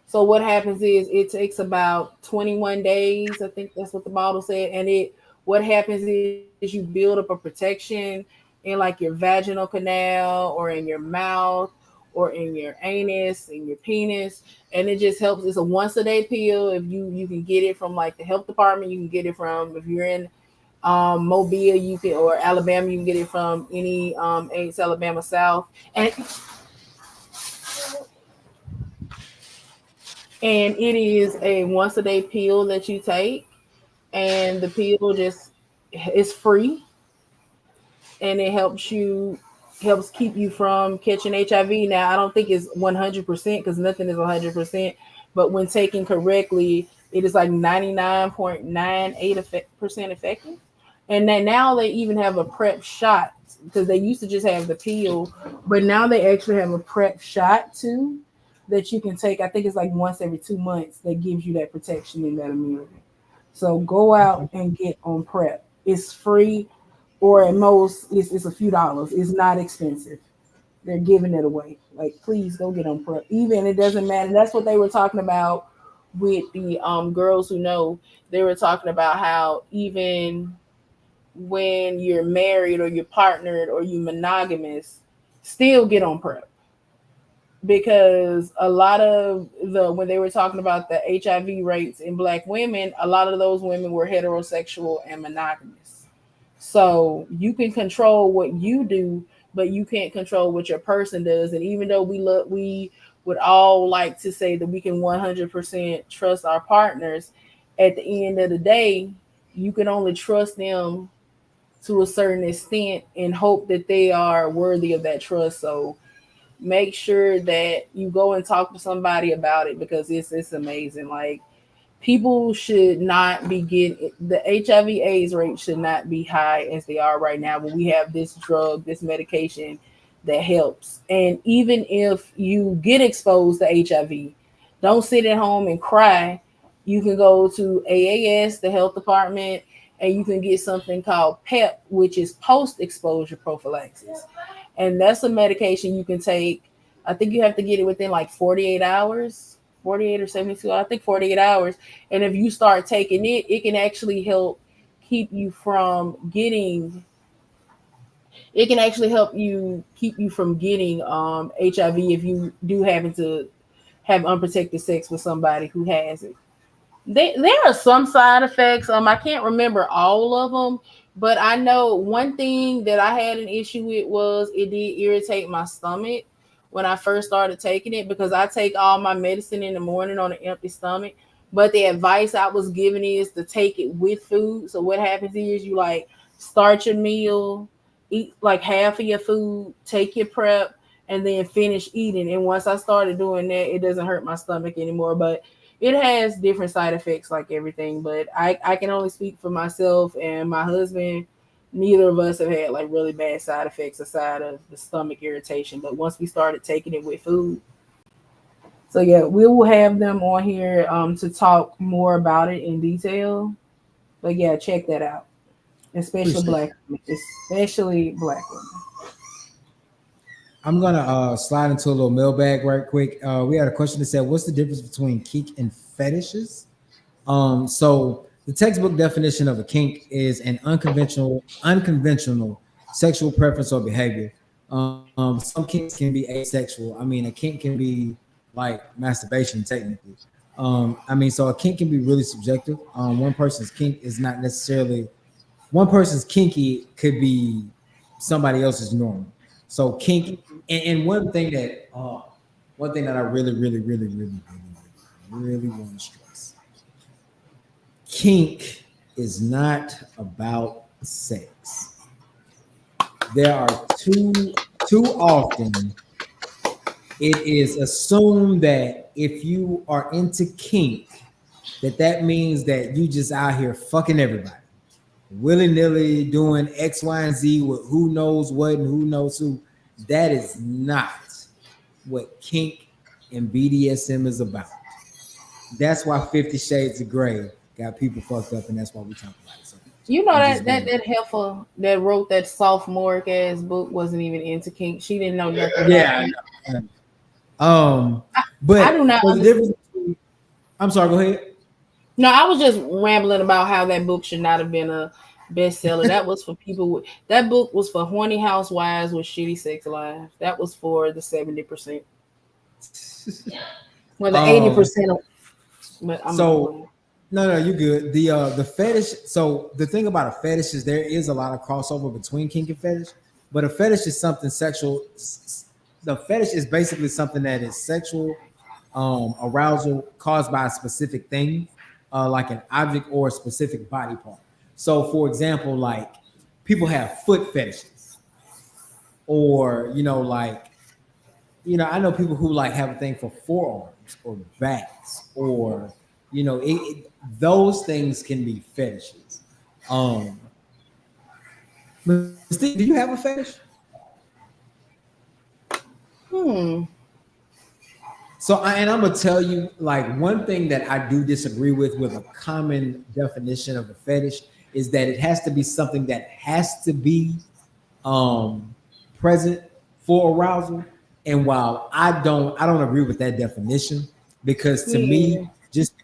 So what happens is it takes about 21 days. I think that's what the bottle said. And what happens is you build up a protection in like your vaginal canal or in your mouth or in your anus and your penis. And it just helps. It's a once a day pill. If you can get it from like the health department, you can get it from if you're in Mobile, you can or Alabama, you can get it from any AIDS Alabama South. And it is a once a day pill that you take, and the pill just is free, and it helps keep you from catching HIV. Now, I don't think it's 100% because nothing is 100%, but when taken correctly, it is like 99.98% effective. And then now they even have a prep shot because they used to just have the pill, but now they actually have a prep shot too that you can take. I think it's like once every 2 months that gives you that protection and that immunity. So go out and get on prep. It's free, or at most, it's a few dollars. It's not expensive. They're giving it away. Like, please go get on prep. Even it doesn't matter. That's what they were talking about with the girls who know. They were talking about how even when you're married or you're partnered or you monogamous, still get on prep because a lot of the when they were talking about the HIV rates in black women, a lot of those women were heterosexual and monogamous. So you can control what you do, but you can't control what your person does. And even though we would all like to say that we can 100% trust our partners, at the end of the day, you can only trust them to a certain extent and hope that they are worthy of that trust. So make sure that you go and talk to somebody about it because it's amazing. Like people should not be getting the HIV/AIDS rate should not be high as they are right now when we have this drug, this medication that helps. And even if you get exposed to HIV, don't sit at home and cry. You can go to AAS, the health department, and you can get something called PEP, which is post exposure prophylaxis. And that's a medication you can take. I think you have to get it within like 48 hours, 48 or 72, I think 48 hours. And if you start taking it, it can actually help keep you from getting it can actually help you keep you from getting HIV if you do happen to have unprotected sex with somebody who has it. There are some side effects. I can't remember all of them, but I know one thing that I had an issue with was it did irritate my stomach when I first started taking it because I take all my medicine in the morning on an empty stomach. But the advice I was given is to take it with food. So what happens is you like start your meal, eat like half of your food, take your prep, and then finish eating. And once I started doing that, it doesn't hurt my stomach anymore. But it has different side effects like everything. But I can only speak for myself and my husband. Neither of us have had like really bad side effects aside of the stomach irritation. But once we started taking it with food, so yeah, we will have them on here to talk more about it in detail. But yeah, check that out. Especially Appreciate black, especially black women. I'm gonna slide into a little mailbag right quick. We had a question that said, "What's the difference between kink and fetishes?" So the textbook definition of a kink is an unconventional sexual preference or behavior. Some kinks can be asexual. I mean, a kink can be like masturbation technically. I mean, so a kink can be really subjective. One person's kink is not necessarily one person's kinky could be somebody else's normal. So kink, and one thing that I really want to stress: kink is not about sex. There are too often it is assumed that if you are into kink, that means that you just out here fucking everybody, willy-nilly doing X, Y, and Z with who knows what and who knows who. That is not what kink and BDSM is about. That's why 50 Shades of Grey got people fucked up, and that's why we talk about it. So You know that heifer that wrote that sophomoric ass book wasn't even into kink. She didn't know nothing. Yeah, I know. But I do not. the difference between, I'm sorry. Go ahead. No, I was just rambling about how that book should not have been a bestseller. That was for people with that book was for horny housewives with shitty sex lives. That was for the 70%. Well, the 80% of. But no, you good. The fetish. So the thing about a fetish is there is a lot of crossover between kink and fetish, but a fetish is something sexual. The fetish is basically something that is sexual arousal caused by a specific thing, like an object or a specific body part. So, for example, like people have foot fetishes, or I know people who like have a thing for forearms or backs, or those things can be fetishes. Steve, do you have a fetish? So, I'm gonna tell you, like, one thing that I do disagree with a common definition of a fetish is that it has to be something that has to be present for arousal. And while I don't agree with that definition, because to me, just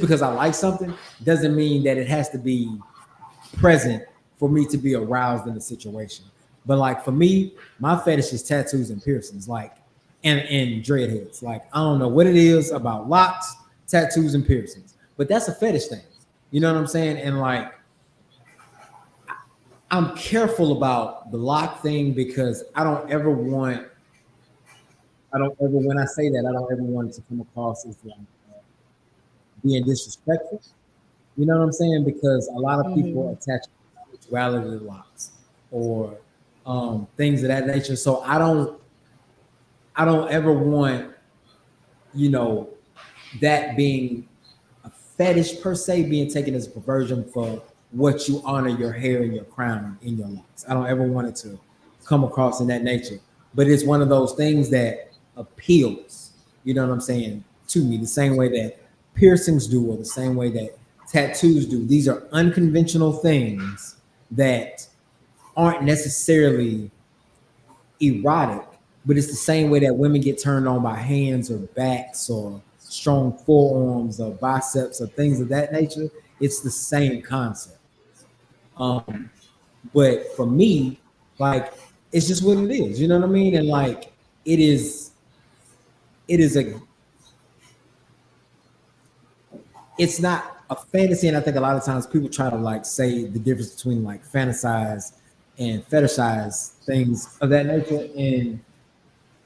because I like something doesn't mean that it has to be present for me to be aroused in the situation. But like for me, my fetish is tattoos and piercings, like and dreadheads. Like I don't know what it is about locks, tattoos, and piercings, but that's a fetish thing. You know what I'm saying? And like I'm careful about the lock thing because I don't ever want when I say that, I don't ever want it to come across as like being disrespectful. You know what I'm saying? Because a lot of people attach spirituality to locks or things of that nature. So I don't ever want, that being a fetish per se being taken as a perversion for what you honor your hair and your crown in your locks. I don't ever want it to come across in that nature. But it's one of those things that appeals, you know what I'm saying, to me, the same way that piercings do or the same way that tattoos do. These are unconventional things that aren't necessarily erotic, but it's the same way that women get turned on by hands or backs or strong forearms or biceps or things of that nature. It's the same concept. But for me, like, it's just what it is, you know what I mean? And like, it's not a fantasy. And I think a lot of times people try to like say the difference between like fantasize and fetishize things of that nature. And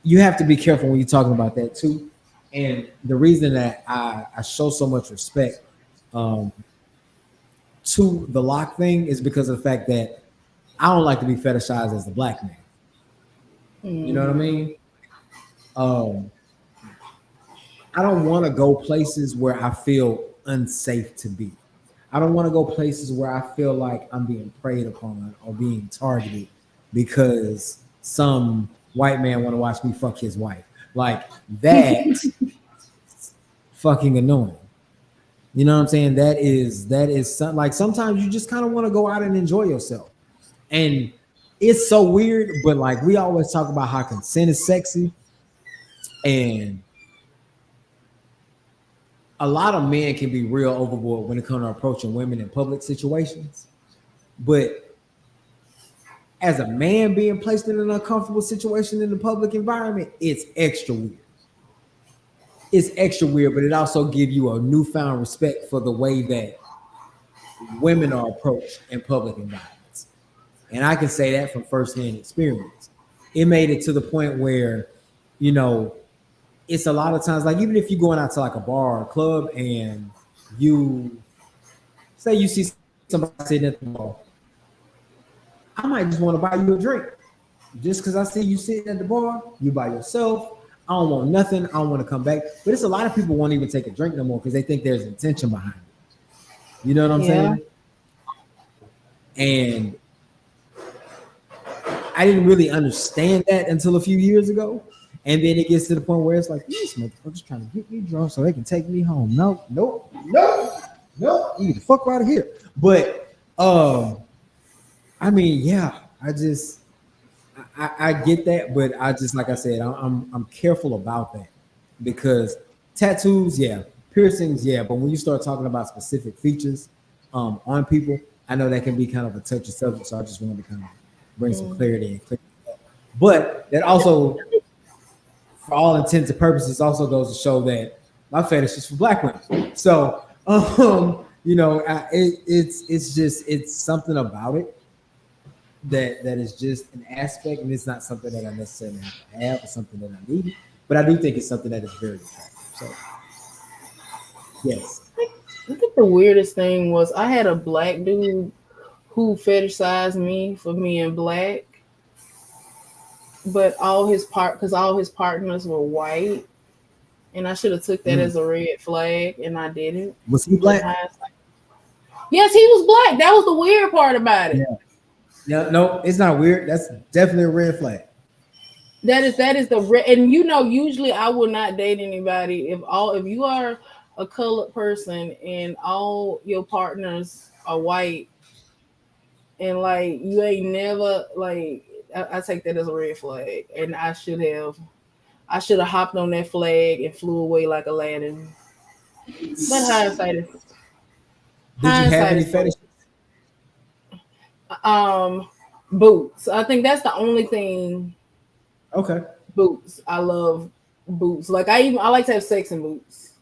you have to be careful when you're talking about that too. And the reason that I show so much respect to the lock thing is because of the fact that I don't like to be fetishized as a black man. You know what I mean? I don't want to go places where I feel unsafe to be. I don't want to go places where I feel like I'm being preyed upon or being targeted because some white man want to watch me fuck his wife. Like that fucking annoying. You know what I'm saying? That is some, like sometimes you just kind of want to go out and enjoy yourself. And it's so weird, but like we always talk about how consent is sexy. And a lot of men can be real overboard when it comes to approaching women in public situations. But as a man being placed in an uncomfortable situation in the public environment, it's extra weird. It's extra weird, but it also gives you a newfound respect for the way that women are approached in public environments. And I can say that from firsthand experience. It made it to the point where, you know, it's a lot of times, like even if you're going out to like a bar or a club and you say you see somebody sitting at the bar, I might just want to buy you a drink. Just because I see you sitting at the bar, you by yourself. I don't want nothing. I don't want to come back. But it's a lot of people won't even take a drink no more because they think there's intention behind it. You know what I'm saying? And I didn't really understand that until a few years ago. And then it gets to the point where it's like, these motherfuckers trying to get me drunk so they can take me home. No. You get the fuck out of here. But I mean, yeah, I get that, but I just, like I said, I'm careful about that because tattoos, yeah, piercings, yeah, but when you start talking about specific features on people, I know that can be kind of a touchy subject, so I just wanted to kind of bring some clarity and clear up. But that also, for all intents and purposes, also goes to show that my fetish is for black women. So, you know, it's something about it that is just an aspect, and it's not something that I necessarily have to have or something that I need, but I do think it's something that is very attractive. So yes. I think the weirdest thing was I had a black dude who fetishized me for being black, but all his partners were white, and I should have took that as a red flag, and I didn't. Was he black? Yes, he was black. That was the weird part about it. Yeah. No, it's not weird. That's definitely a red flag. That is the red. And you know, usually I will not date anybody if you are a colored person and all your partners are white, and like you ain't never like. I take that as a red flag, and I should have hopped on that flag and flew away like Aladdin. But hindsight is. Did you have any fetishes? Boots. I think that's the only thing. Okay. Boots. I love boots. Like I like to have sex in boots.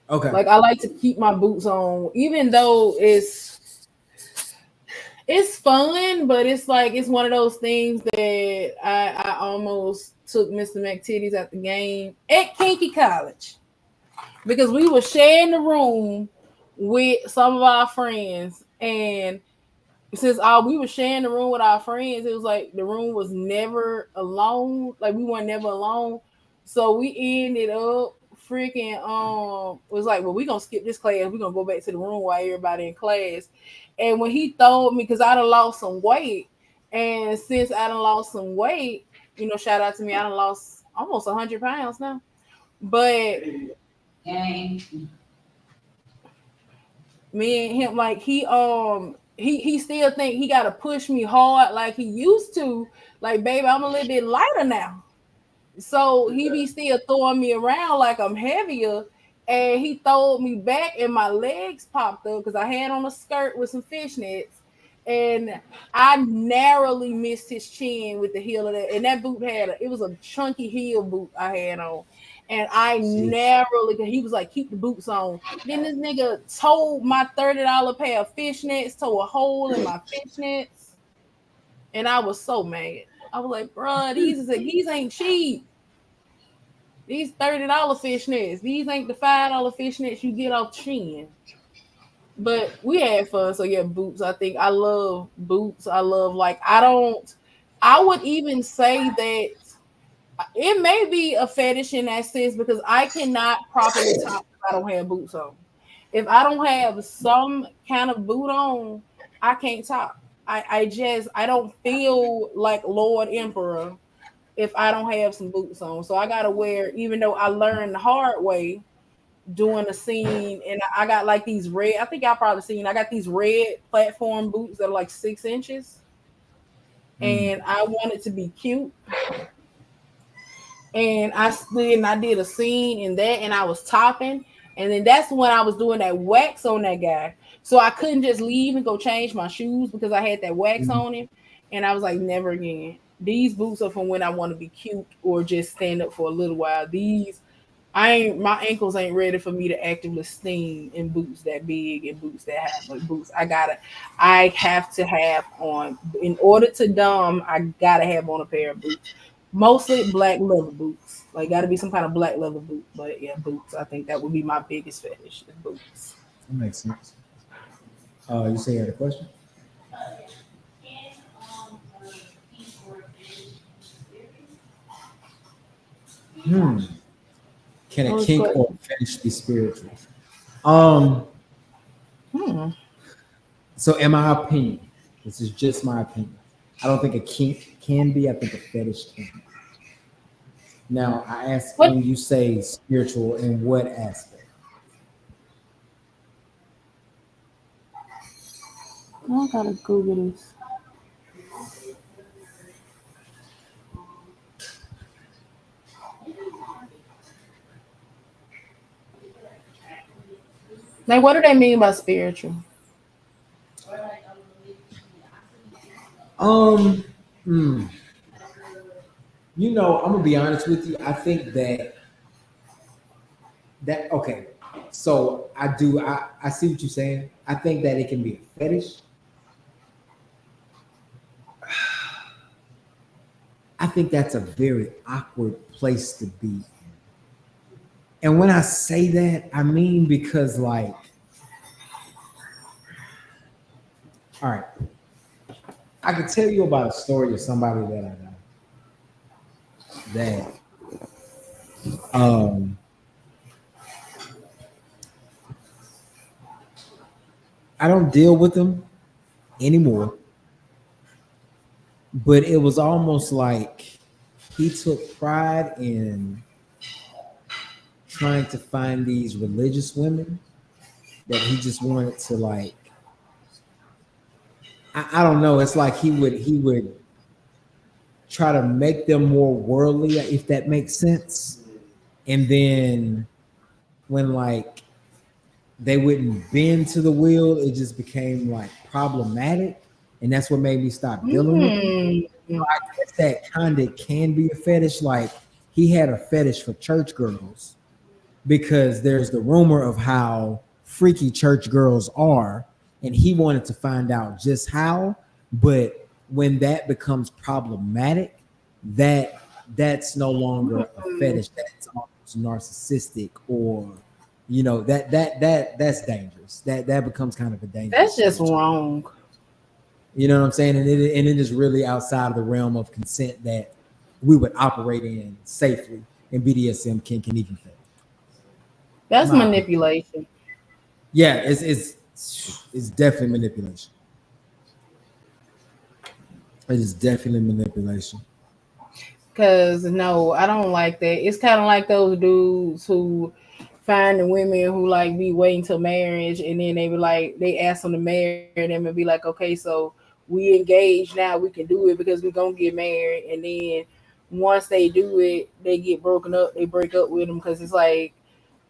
Okay. Like I like to keep my boots on, even though it's fun, but it's like it's one of those things that I almost took Mr. McTitties at the game at Kinky College because we were sharing the room with some of our friends, and since we were sharing the room with our friends, it was like the room was never alone. Like we weren't never alone. So we ended up freaking was like, well, we're gonna skip this class, we're gonna go back to the room while everybody in class. And when he told me, because I done lost some weight, and since I done lost some weight, you know, shout out to me, I done lost almost 100 pounds now. But me and him, like he still think he gotta push me hard like he used to. Like, baby, I'm a little bit lighter now. So he be still throwing me around like I'm heavier. And he throwed me back and my legs popped up because I had on a skirt with some fishnets. And I narrowly missed his chin with the heel of that. And that boot it was a chunky heel boot I had on. And I narrowly, he was like, keep the boots on. Then this nigga towed my $30 pair of fishnets, tore a hole in my fishnets. And I was so mad. I was like, bro, these ain't cheap. These $30 fishnets. These ain't the $5 fishnets you get off Chin. But we had fun. So yeah, boots. I think I love boots. I love like I don't. I would even say that it may be a fetish in that sense because I cannot properly talk if I don't have boots on. If I don't have some kind of boot on, I can't talk. I don't feel like Lord Emperor if I don't have some boots on. So I gotta wear, even though I learned the hard way doing a scene, and I got like these red. I think y'all probably seen. I got these red platform boots that are like 6 inches, Mm. and I wanted to be cute. And I did a scene in that, and I was topping, and then that's when I was doing that wax on that guy. So I couldn't just leave and go change my shoes because I had that wax Mm. on him, and I was like, never again. These boots are for when I want to be cute or just stand up for a little while. These I ain't my ankles ain't ready for me to actively steam in boots that big and boots that high. But boots I have to have on in order to dumb. I gotta have on a pair of boots, mostly black leather boots. Like gotta be some kind of black leather boot. But yeah, boots. I think that would be my biggest fetish is boots. That makes sense. You say you had a question? Hmm. Can a kink or a fetish be spiritual? Um. Hmm. So, in my opinion, this is just my opinion. I don't think a kink can be. I think a fetish can. Now, I ask What? when you say spiritual, in what aspect? I gotta Google this. Like, what do they mean by spiritual? Um. hmm. I'm gonna be honest with you. I think that okay. So I do. I see what you're saying. I think that it can be a fetish. I think that's a very awkward place to be. And when I say that, I mean because like, all right, I could tell you about a story of somebody that I know that um I don't deal with them anymore, but it was almost like he took pride in trying to find these religious women that he just wanted to like I don't know. It's like he would try to make them more worldly, if that makes sense. And then when like they wouldn't bend to the wheel, it just became like problematic. And that's what made me stop dealing with them. Hmm. So I guess that kind of can be a fetish. Like he had a fetish for church girls because there's the rumor of how freaky church girls are, and he wanted to find out just how. But when that becomes problematic, that's no longer a fetish. That's almost narcissistic, or that's dangerous. That becomes kind of a dangerous. That's just fetish. wrong. You know what I'm saying? And it is really outside of the realm of consent that we would operate in safely in BDSM, kink, and even fetish. That's My opinion. manipulation. Yeah, it's definitely manipulation. It is definitely manipulation. Cause no, I don't like that. It's kind of like those dudes who find the women who like be waiting till marriage, and then they be like they ask them to marry them and be like, okay, so we engaged now, we can do it because we gonna get married, and then once they do it, they get broken up. They break up with them because it's like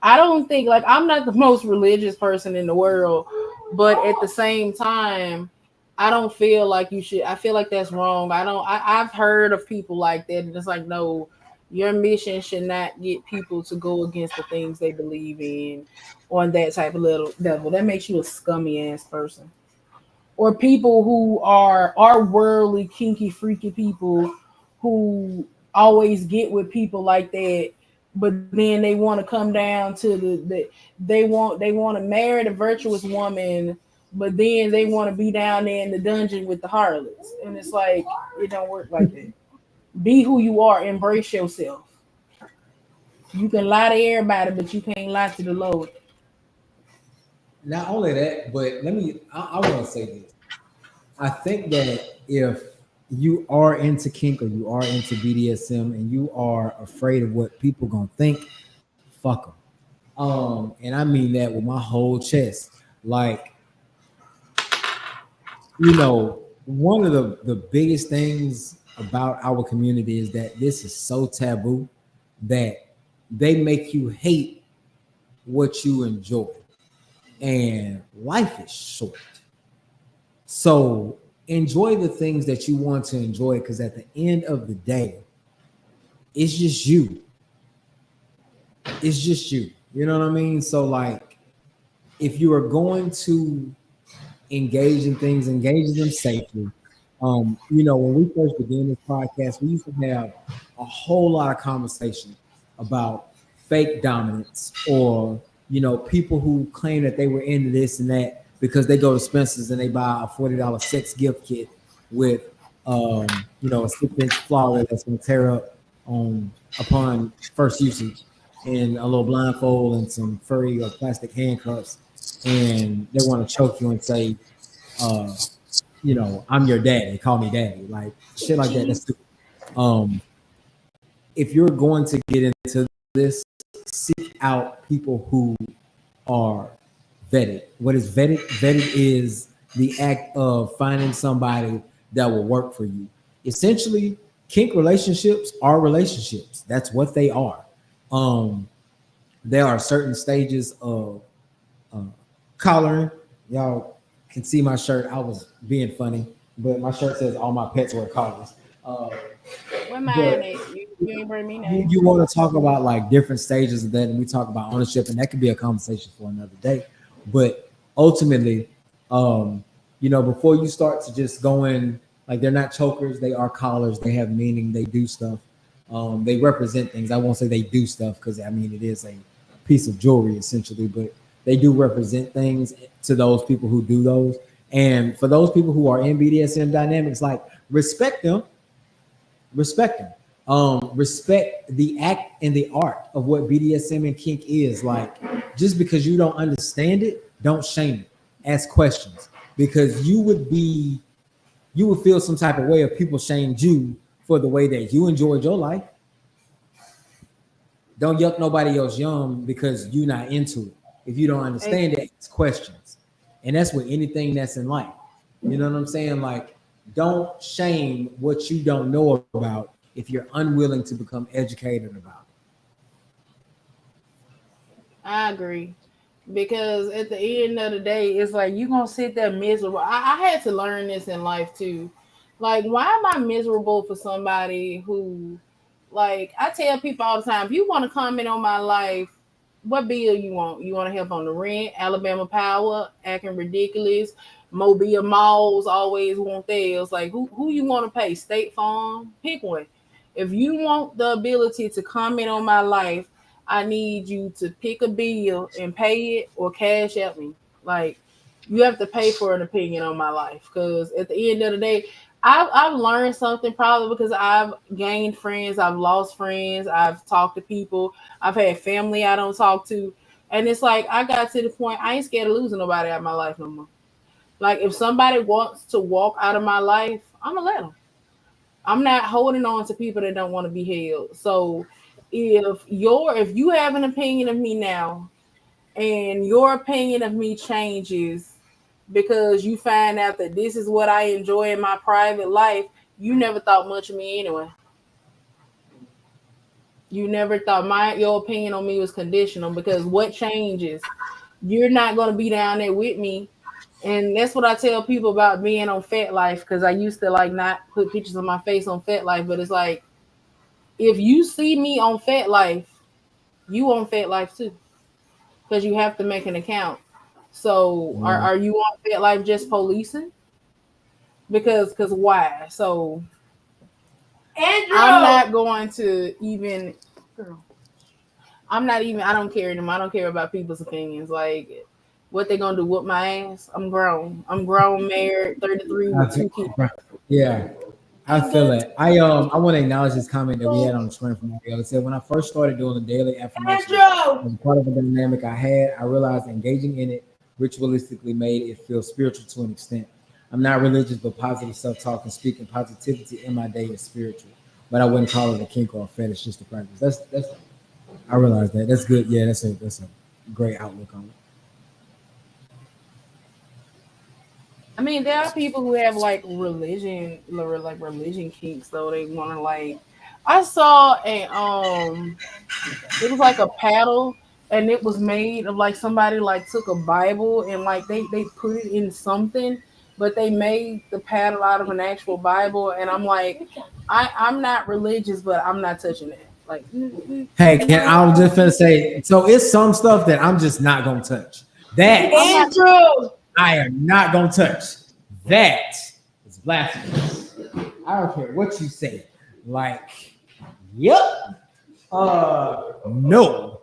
I don't think like I'm not the most religious person in the world, but at the same time, I don't feel like you should. I feel like that's wrong. I don't. I've heard of people like that, and it's like no, your mission should not get people to go against the things they believe in on that type of little level. That makes you a scummy ass person. Or people who are worldly, kinky, freaky people who always get with people like that but then they want to come down to they want to marry the virtuous woman, but then they want to be down there in the dungeon with the harlots, and it's like it don't work like that. Be who you are, embrace yourself. You can lie to everybody, but you can't lie to the Lord. Not only that, but I want to say this. I think that if you are into kink or you are into BDSM and you are afraid of what people gonna think, fuck them. And I mean that with my whole chest. Like, one of the biggest things about our community is that this is so taboo that they make you hate what you enjoy. And life is short. So enjoy the things that you want to enjoy because at the end of the day, it's just you. It's just you. You know what I mean? So, like, if you are going to engage in things, engage in them safely. When we first began this podcast, we used to have a whole lot of conversation about fake dominance or, people who claim that they were into this and that because they go to Spencer's and they buy a $40 sex gift kit with, a 6-inch flower that's going to tear up upon first usage and a little blindfold and some furry or plastic handcuffs. And they want to choke you and say, I'm your daddy, call me daddy, like shit like that. That's stupid. If you're going to get into this, seek out people who are vetted. What is vetted? Vetted is the act of finding somebody that will work for you. Essentially, kink relationships are relationships. That's what they are. There are certain stages of collaring. Y'all can see my shirt. I was being funny, but my shirt says all my pets wear collars. Where mine at? You ain't bring me none. You want to talk about like different stages of that, and we talk about ownership, and that could be a conversation for another day. But ultimately, before you start to just go in, like they're not chokers, they are collars. They have meaning. They do stuff. They represent things. I won't say they do stuff because I mean it is a piece of jewelry essentially, but they do represent things to those people who do those. And for those people who are in BDSM dynamics, like respect them. Respect the act and the art of what BDSM and kink is. Like, just because you don't understand it, don't shame it. Ask questions because you would feel some type of way if people shamed you for the way that you enjoyed your life. Don't yuck nobody else yum because you're not into it. If you don't understand it, ask questions. And that's with anything that's in life. You know what I'm saying? Like, don't shame what you don't know about if you're unwilling to become educated about it. I agree. Because at the end of the day, it's like you're gonna sit there miserable. I had to learn this in life too. Like, why am I miserable for somebody who, like, I tell people all the time, if you want to comment on my life, what bill you want? You want to help on the rent, Alabama Power, acting ridiculous, Mobile Malls always want theirs. Like, who you want to pay? State Farm? Pick one. If you want the ability to comment on my life, I need you to pick a bill and pay it or cash at me. Like, you have to pay for an opinion on my life because at the end of the day, I've learned something probably because I've gained friends, I've lost friends, I've talked to people, I've had family I don't talk to, and it's like I got to the point I ain't scared of losing nobody out of my life no more. Like, if somebody wants to walk out of my life, I'm gonna let them. I'm not holding on to people that don't want to be held. So if you have an opinion of me now and your opinion of me changes because you find out that this is what I enjoy in my private life, you never thought much of me anyway. You never thought your opinion on me was conditional because what changes? You're not going to be down there with me. And that's what I tell people about being on Fat Life because I used to like not put pictures of my face on Fat Life, but it's like if you see me on Fat Life, you on Fat Life too because you have to make an account. So are you on Fat Life just policing? Because why? So Andrew! I'm not going to even. Girl. I don't care anymore. I don't care about people's opinions. Like, what they gonna do? Whoop my ass? I'm grown. I'm grown, married, 33 I with two kids. yeah, I feel it. I want to acknowledge this comment that we had on the screen from Mario. It said, when I first started doing the daily affirmations Andrew! as part of the dynamic I had, I realized engaging in it ritualistically made it feel spiritual to an extent. I'm not religious, but positive self-talk and speaking positivity in my day is spiritual. But I wouldn't call it a kink or a fetish, just a practice. That's I realize that. That's good. Yeah, that's a great outlook on it. I mean, there are people who have like religion kinks, though. They want to like. I saw it was like a paddle, and it was made of like somebody like took a Bible and like they put it in something, but they made the paddle out of an actual Bible, and I'm like, I'm not religious, but I'm not touching it. Like, Hey, I was just gonna say, so it's some stuff that I'm just not gonna touch. That Andrew. I am not gonna touch. That is blasphemous. I don't care what you say. Like, yep. No.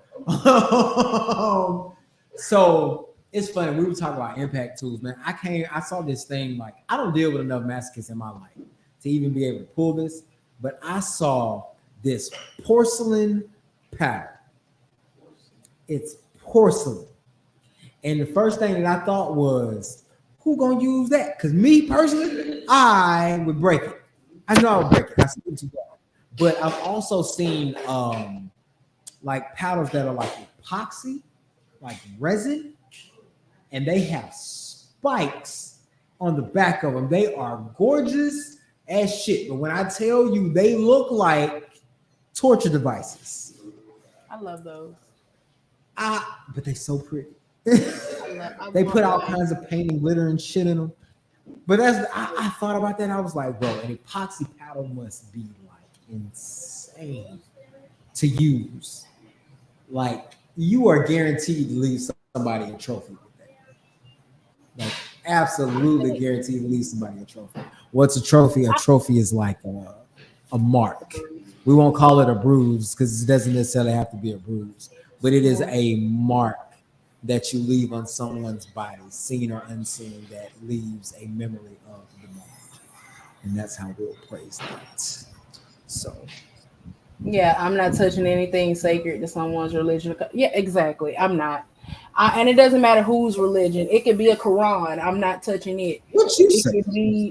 So it's funny. We were talking about impact tools, man. I saw this thing, like, I don't deal with enough masochists in my life to even be able to pull this, but I saw this porcelain paddle. It's porcelain. And the first thing that I thought was, who gonna use that? Because me personally, I would break it. I know I would break it. I see it too far. But I've also seen like paddles that are like epoxy, like resin, and they have spikes on the back of them. They are gorgeous as shit. But when I tell you, they look like torture devices. I love those. But they're so pretty. I They put all love kinds of paint and glitter and shit in them. But I thought about that. I was like, bro, an epoxy paddle must be like insane to use. Like, you are guaranteed to leave somebody a trophy with that. Like, absolutely guaranteed to leave somebody a trophy. What's a trophy? A trophy is like a mark. We won't call it a bruise because it doesn't necessarily have to be a bruise, but it is a mark that you leave on someone's body, seen or unseen, that leaves a memory of the moment. And that's how we'll praise that. So, Yeah, I'm not touching anything sacred to someone's religion. Yeah, exactly. I'm not. And it doesn't matter whose religion. It could be a Quran. I'm not touching it. what you say?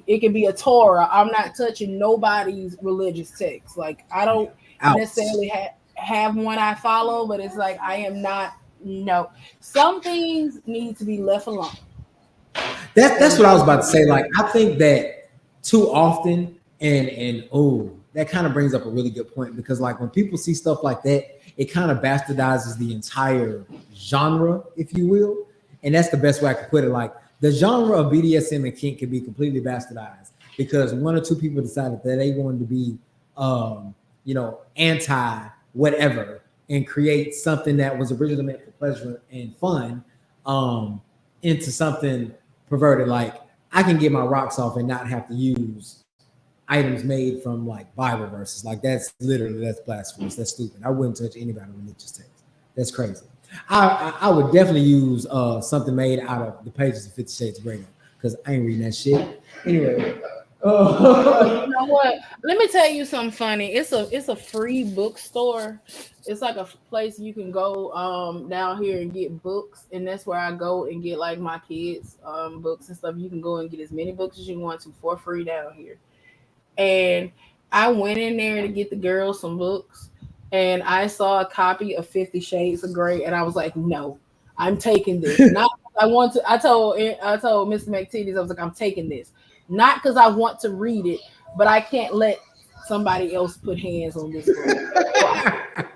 It could be a Torah. I'm not touching nobody's religious text. Like, I don't Out. necessarily have one I follow, but it's like I am not. No, some things need to be left alone. That's what I was about to say. Like, I think that too often, and that kind of brings up a really good point, because like when people see stuff like that, it kind of bastardizes the entire genre, if you will. And that's the best way I could put it. Like, the genre of BDSM and kink can be completely bastardized because one or two people decided that they wanted to be, anti whatever and create something that was originally meant for pleasure and fun, into something perverted. Like, I can get my rocks off and not have to use items made from like Bible verses. Like, that's blasphemous. That's stupid. I wouldn't touch anybody religious text. That's crazy. I would definitely use something made out of the pages of 50 Shades of Grey, because I ain't reading that shit. Anyway. You know what? Let me tell you something funny. It's a free bookstore. It's like a place you can go down here and get books, and that's where I go and get like my kids books and stuff. You can go and get as many books as you want to for free down here. And I went in there to get the girls some books, and I saw a copy of 50 Shades of Grey, and I was like, no, I'm taking this. Not I want to. I told Mr. McTitties, I was like, I'm taking this. Not because I want to read it, but I can't let somebody else put hands on this book.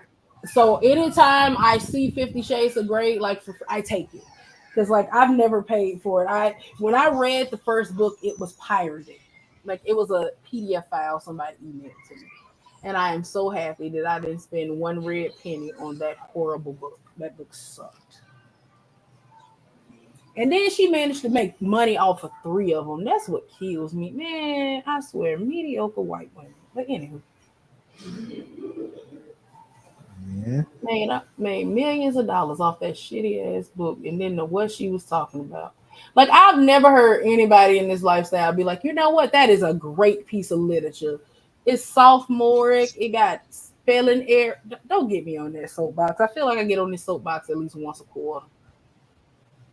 So anytime I see 50 Shades of Grey, like, I take it. Because like, I've never paid for it. When I read the first book, it was pirated. Like, it was a PDF file somebody emailed to me. And I am so happy that I didn't spend one red penny on that horrible book. That book sucked. And then she managed to make money off of 3 of them. That's what kills me. Man, I swear, mediocre white women. But anyway. Yeah. made millions of dollars off that shitty ass book and didn't know what she was talking about. Like, I've never heard anybody in this lifestyle be like, you know what, that is a great piece of literature. It's sophomoric. It got spelling error. Don't get me on that soapbox. I feel like I get on this soapbox at least once a quarter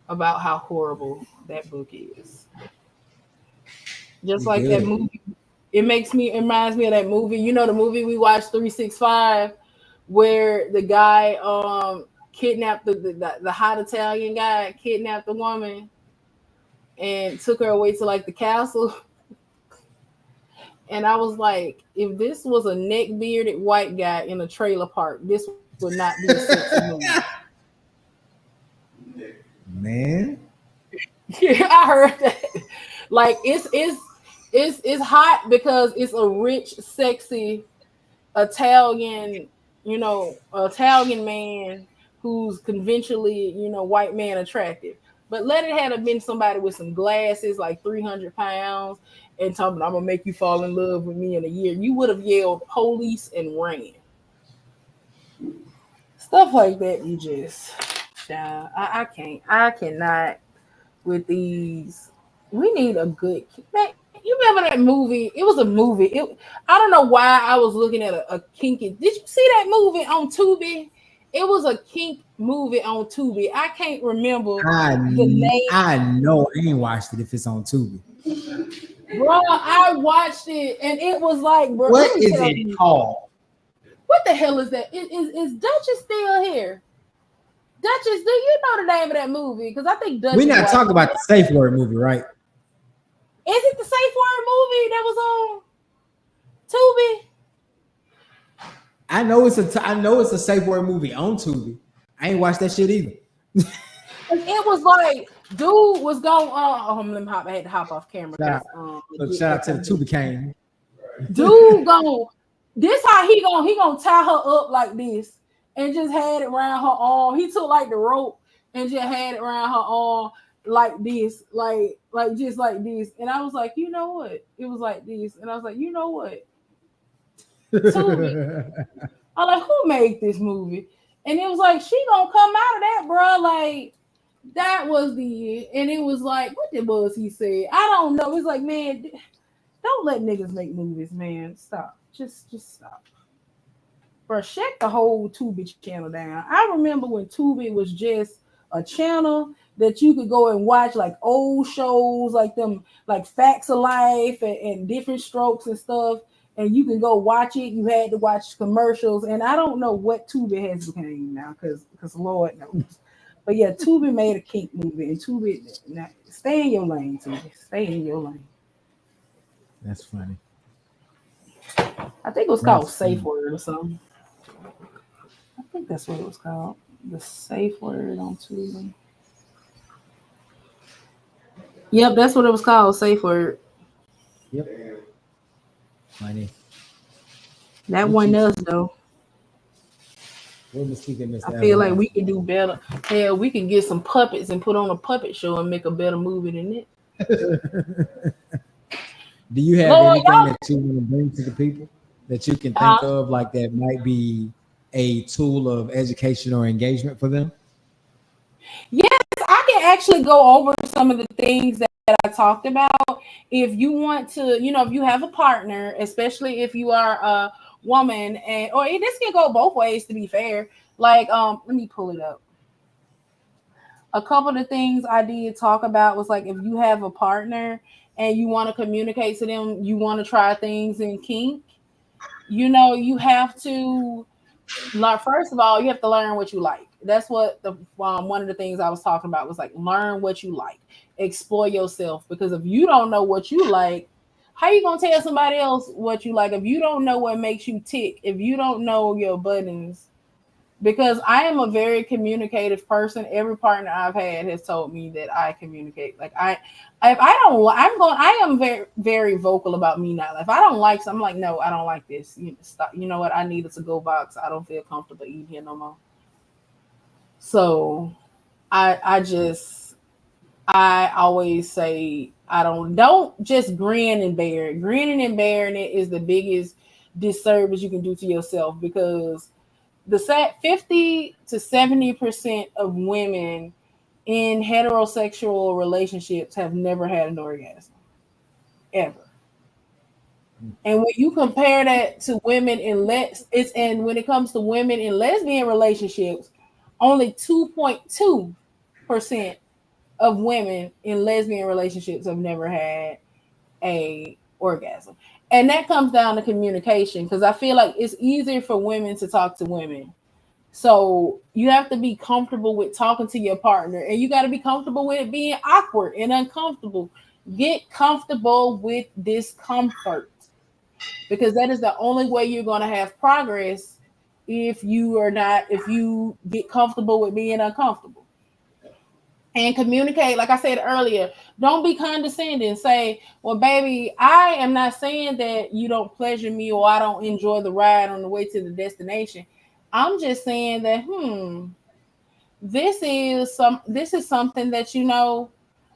about how horrible that book is. Just like that movie. It reminds me of that movie. You know the movie we watched, 365, where the guy kidnapped the hot Italian guy, kidnapped the woman and took her away to like the castle. And I was like, if this was a neck bearded white guy in a trailer park, this would not be a sexy movie. Man. Yeah, I heard that. Like, it's hot because it's a rich, sexy Italian, Italian man who's conventionally, white man attractive. But let it have been somebody with some glasses, like 300 pounds, and talking, I'm gonna make you fall in love with me in a year. You would have yelled police and ran. Stuff like that, you just, I cannot with these. We need a good, man, you remember that movie? It was a movie. I don't know why I was looking at a kinky. Did you see that movie on Tubi? It was a kink movie on Tubi. I can't remember the name. I know I ain't watched it if it's on Tubi. Bro, I watched it and it was like, bro, what is it called? What the hell is that? Is Duchess still here? Duchess, do you know the name of that movie? Because I think Duchess. We're not talking about the Safeword movie, right? Is it the Safeword movie that was on Tubi? I know it's a Safeword movie on Tubi. I ain't watched that shit either. It was like dude was going. I had to hop off camera. Shout out to the Tubi King. Dude, this how he gonna tie her up like this and just had it around her arm. He took like the rope and just had it around her arm like this, like just like this. And I was like, you know what? It was like this, and I was like, you know what? Tubi. I'm like, who made this movie? And it was like, she gonna come out of that, bro. Like, that was and it was like, what was he said? I don't know. It's like, man, don't let niggas make movies, man. Stop. Just stop. Bro, shut the whole Tubi channel down. I remember when Tubi was just a channel that you could go and watch like old shows like them, like Facts of Life and Different Strokes and stuff. And you can go watch it. You had to watch commercials. And I don't know what Tubi has become now because Lord knows. But yeah, Tubi made a kink movie. And Tubi, now, stay in your lane, Tubi. Stay in your lane. That's funny. I think it was called Safeword or something. I think that's what it was called. The Safeword on Tubi. Yep, that's what it was called. Safeword. Yep. Funny. That wasn't us though. I feel like we can do better. Hell, we can get some puppets and put on a puppet show and make a better movie than it. Do you have anything that you want to bring to the people that you can think of, like that might be a tool of education or engagement for them? Yes, I can actually go over some of the things that I talked about. If you want to, if you have a partner, especially if you are a woman, or this can go both ways, to be fair. Like, let me pull it up. A couple of the things I did talk about was like, if you have a partner and you want to communicate to them, you want to try things in kink, you have to learn. First of all, you have to learn what you like. That's what one of the things I was talking about was like, learn what you like, explore yourself. Because if you don't know what you like, how you gonna tell somebody else what you like if you don't know what makes you tick? If you don't know your buttons? Because I am a very communicative person. Every partner I've had has told me that I communicate. Like I am very, very vocal about me now. If I don't like something, I'm like, no, I don't like this. Stop. You know what? I need a to-go box. I don't feel comfortable eating here no more. So I always say, don't just grin and bear it. Grinning and bearing it is the biggest disservice you can do to yourself, because the 50 to 70% of women in heterosexual relationships have never had an orgasm ever. And when you compare that to women in and when it comes to women in lesbian relationships, only 2.2% of women in lesbian relationships have never had a orgasm. And that comes down to communication, because I feel like it's easier for women to talk to women. So you have to be comfortable with talking to your partner, and you got to be comfortable with it being awkward and uncomfortable. Get comfortable with discomfort, because that is the only way you're going to have progress. If you get comfortable with being uncomfortable. And communicate, like I said earlier, don't be condescending. Say, well, baby, I am not saying that you don't pleasure me or I don't enjoy the ride on the way to the destination. I'm just saying that, this is something that,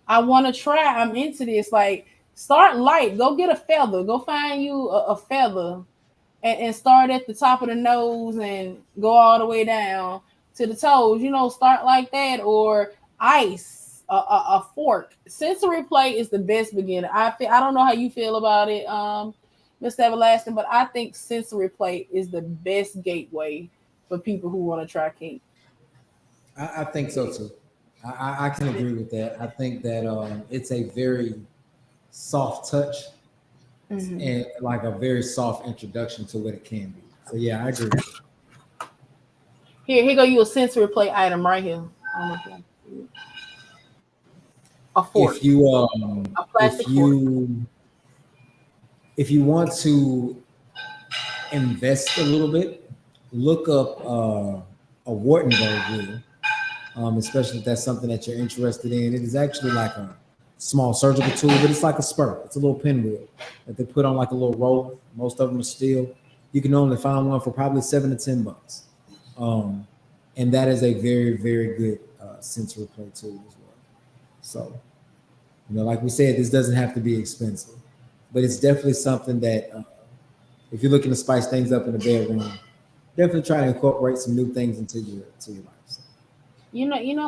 I want to try. I'm into this. Like, start light. Go get a feather. Go find you a feather and start at the top of the nose and go all the way down to the toes. Start like that. Or ice, a fork. Sensory play is the best beginner. I don't know how you feel about it, Mr. Everlasting, but I think sensory play is the best gateway for people who want to try kink. I think so too. I can agree with that. I think that it's a very soft touch and like a very soft introduction to what it can be. So yeah, I agree. Here go you a sensory play item right here. A fork. If you if you want to invest a little bit, look up a Wartenberg wheel, especially if that's something that you're interested in. It is actually like a small surgical tool, but it's like a spur. It's a little pinwheel that they put on like a little roller. Most of them are steel. You can only find one for probably $7 to $10. And that is a very, very good sensory play tool as well. So, like we said, this doesn't have to be expensive, but it's definitely something that if you're looking to spice things up in the bedroom, definitely try to incorporate some new things into your life.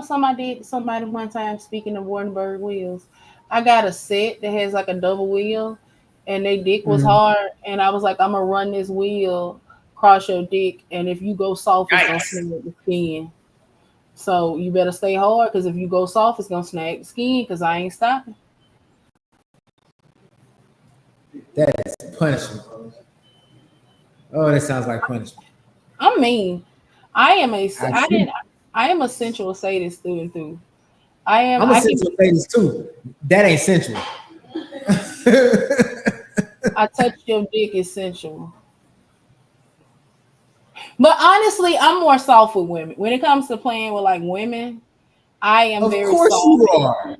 Somebody one time, speaking of Wartenberg wheels, I got a set that has like a double wheel, and their dick was hard, and I was like, I'm gonna run this wheel across your dick, and if you go soft, it's gonna snag the skin. So you better stay hard, because if you go soft, it's gonna snag the skin, because I ain't stopping. That is punishment. Oh, that sounds like punishment. I mean, I am a sensual sadist through and through. I'm a sensual sadist too. That ain't sensual. I touch your dick is sensual. But honestly, I'm more soft with women. When it comes to playing with like women, I am very soft. Of course you are.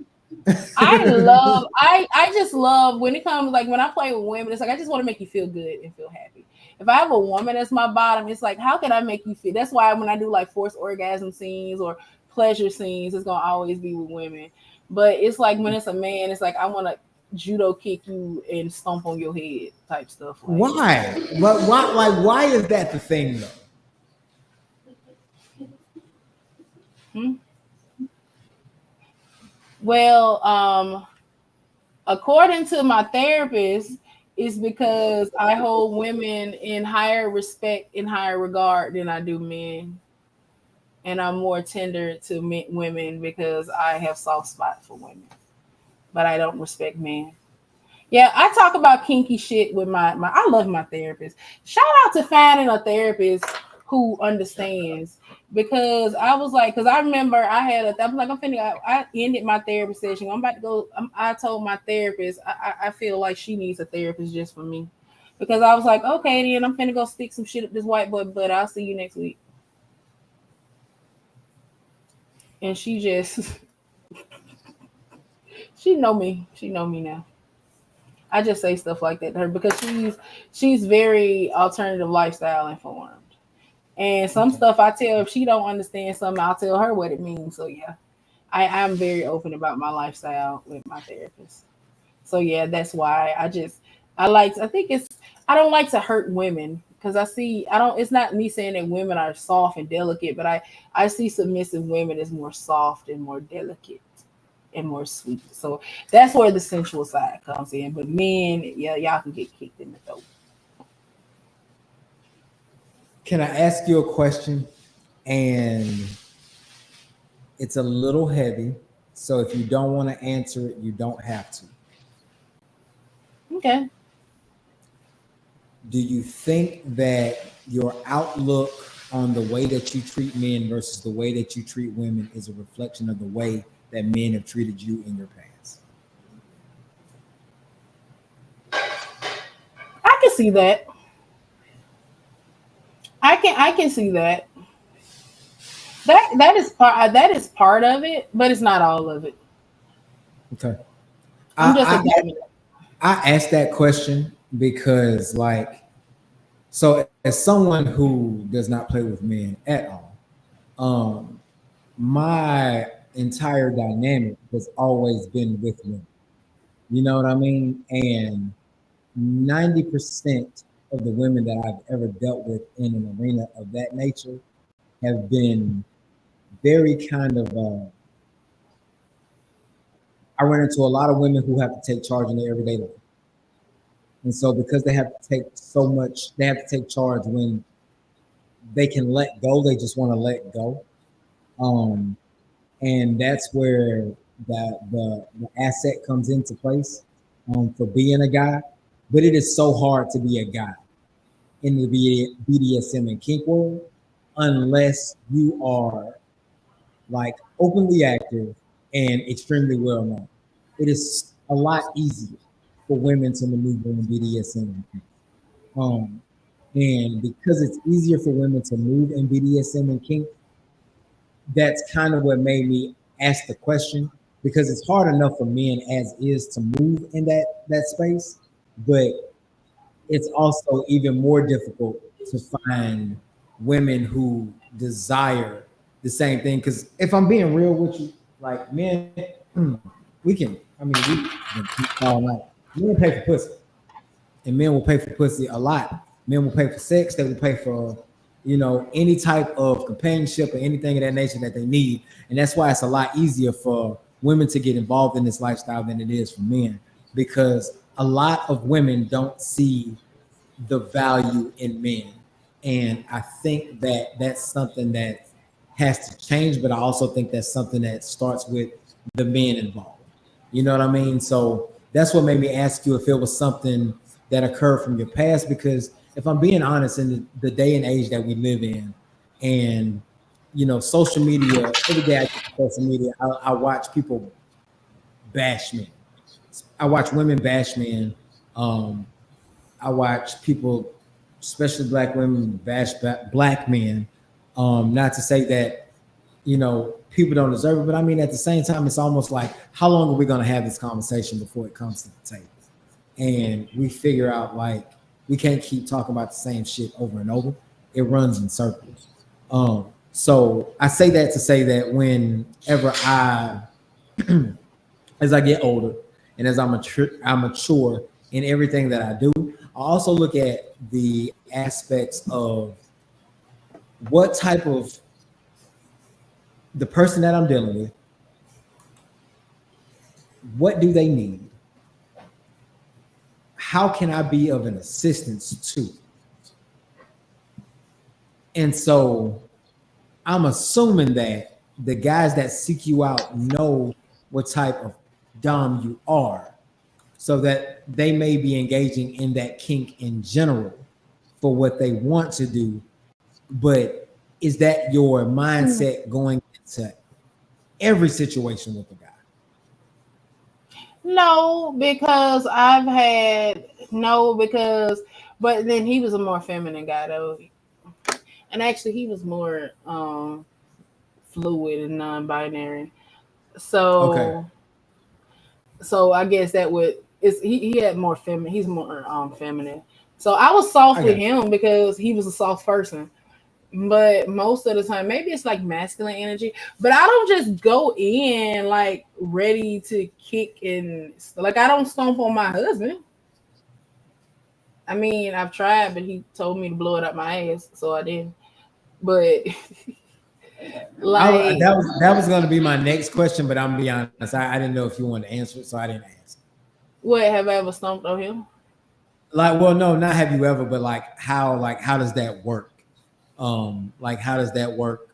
I just love when it comes, like when I play with women, it's like I just want to make you feel good and feel happy. If I have a woman as my bottom, it's like, how can I make you feel? That's why when I do like forced orgasm scenes or pleasure scenes, it's gonna always be with women. But it's like when it's a man, it's like I want to judo kick you and stomp on your head type stuff. Like why? But why? Like, why is that the thing though? Well, according to my therapist, it's because I hold women in higher respect, in higher regard than I do men. And I'm more tender to women because I have soft spot for women. But I don't respect men. Yeah, I talk about kinky shit with my I love my therapist. Shout out to finding a therapist who understands, because I was like, because I remember I ended my therapy session. I'm about to go. I told my therapist I feel like she needs a therapist just for me, because I was like, okay, then I'm finna go stick some shit up this white boy butt. I'll see you next week. And she just she know me. She know me now. I just say stuff like that to her because she's very alternative lifestyle informed. And some stuff I tell, if she don't understand something, I'll tell her what it means. So yeah, I'm very open about my lifestyle with my therapist. So yeah, that's why I don't like to hurt women, because I don't, it's not me saying that women are soft and delicate, but I see submissive women as more soft and more delicate and more sweet. So that's where the sensual side comes in. But men, yeah, y'all can get kicked in the throat. Can I ask you a question? And it's a little heavy. So if you don't want to answer it, you don't have to. Okay. Do you think that your outlook on the way that you treat men versus the way that you treat women is a reflection of the way that men have treated you in your past? I can see that. I can see that. That is part of it, but it's not all of it. Okay. I'm just I, examining. I asked that question because, like, so as someone who does not play with men at all, my entire dynamic has always been with women. You know what I mean? And 90% of the women that I've ever dealt with in an arena of that nature have been very kind of, I run into a lot of women who have to take charge in their everyday life. And so because they have to take so much, they have to take charge when they can let go, they just want to let go. Um, and that's where the asset comes into place for being a guy. But it is so hard to be a guy in the BDSM and kink world unless you are like openly active and extremely well known. It is a lot easier for women to maneuver in BDSM and kink. Um, and because it's easier for women to move in BDSM and kink, that's kind of what made me ask the question because it's hard enough for men as is to move in that space, but it's also even more difficult to find women who desire the same thing. Because if I'm being real with you, like men, we can. I mean, we can keep all night. Men pay for pussy, and men will pay for pussy a lot. Men will pay for sex. They will pay for, any type of companionship or anything of that nature that they need. And that's why it's a lot easier for women to get involved in this lifestyle than it is for men, because a lot of women don't see the value in men. And I think that that's something that has to change, but I also think that's something that starts with the men involved. You know what I mean? So that's what made me ask you if it was something that occurred from your past, because if I'm being honest, in the day and age that we live in, and social media, every day I get social media, I watch people bash men. I watch women bash men. Um, I watch people, especially black women, bash black men. Not to say that people don't deserve it, but I mean at the same time, it's almost like how long are we going to have this conversation before it comes to the table, and we figure out like we can't keep talking about the same shit over and over. It runs in circles. So I say that to say that whenever as I get older and as I mature in everything that I do, I also look at the aspects of what type of the person that I'm dealing with, what do they need? How can I be of an assistance to? And so I'm assuming that the guys that seek you out know what type of dom you are, so that they may be engaging in that kink in general for what they want to do. But is that your mindset going into every situation with the guy? No, because I've had no because, but then he was a more feminine guy though, and actually he was more fluid and non-binary. Okay. So I guess that would is he had more feminine. He's more feminine. So I was soft I with got you. him because he was a soft person. But most of the time, maybe it's like masculine energy. But I don't just go in like ready to kick and like I don't stomp on my husband. I mean, I've tried, but he told me to blow it up my ass, so I didn't. But like, that was going to be my next question, but I'm gonna be honest, I didn't know if you wanted to answer it, so I didn't ask. what have I ever stomped on him? Like, well, no, not have you ever, but how does that work? Like how does that work?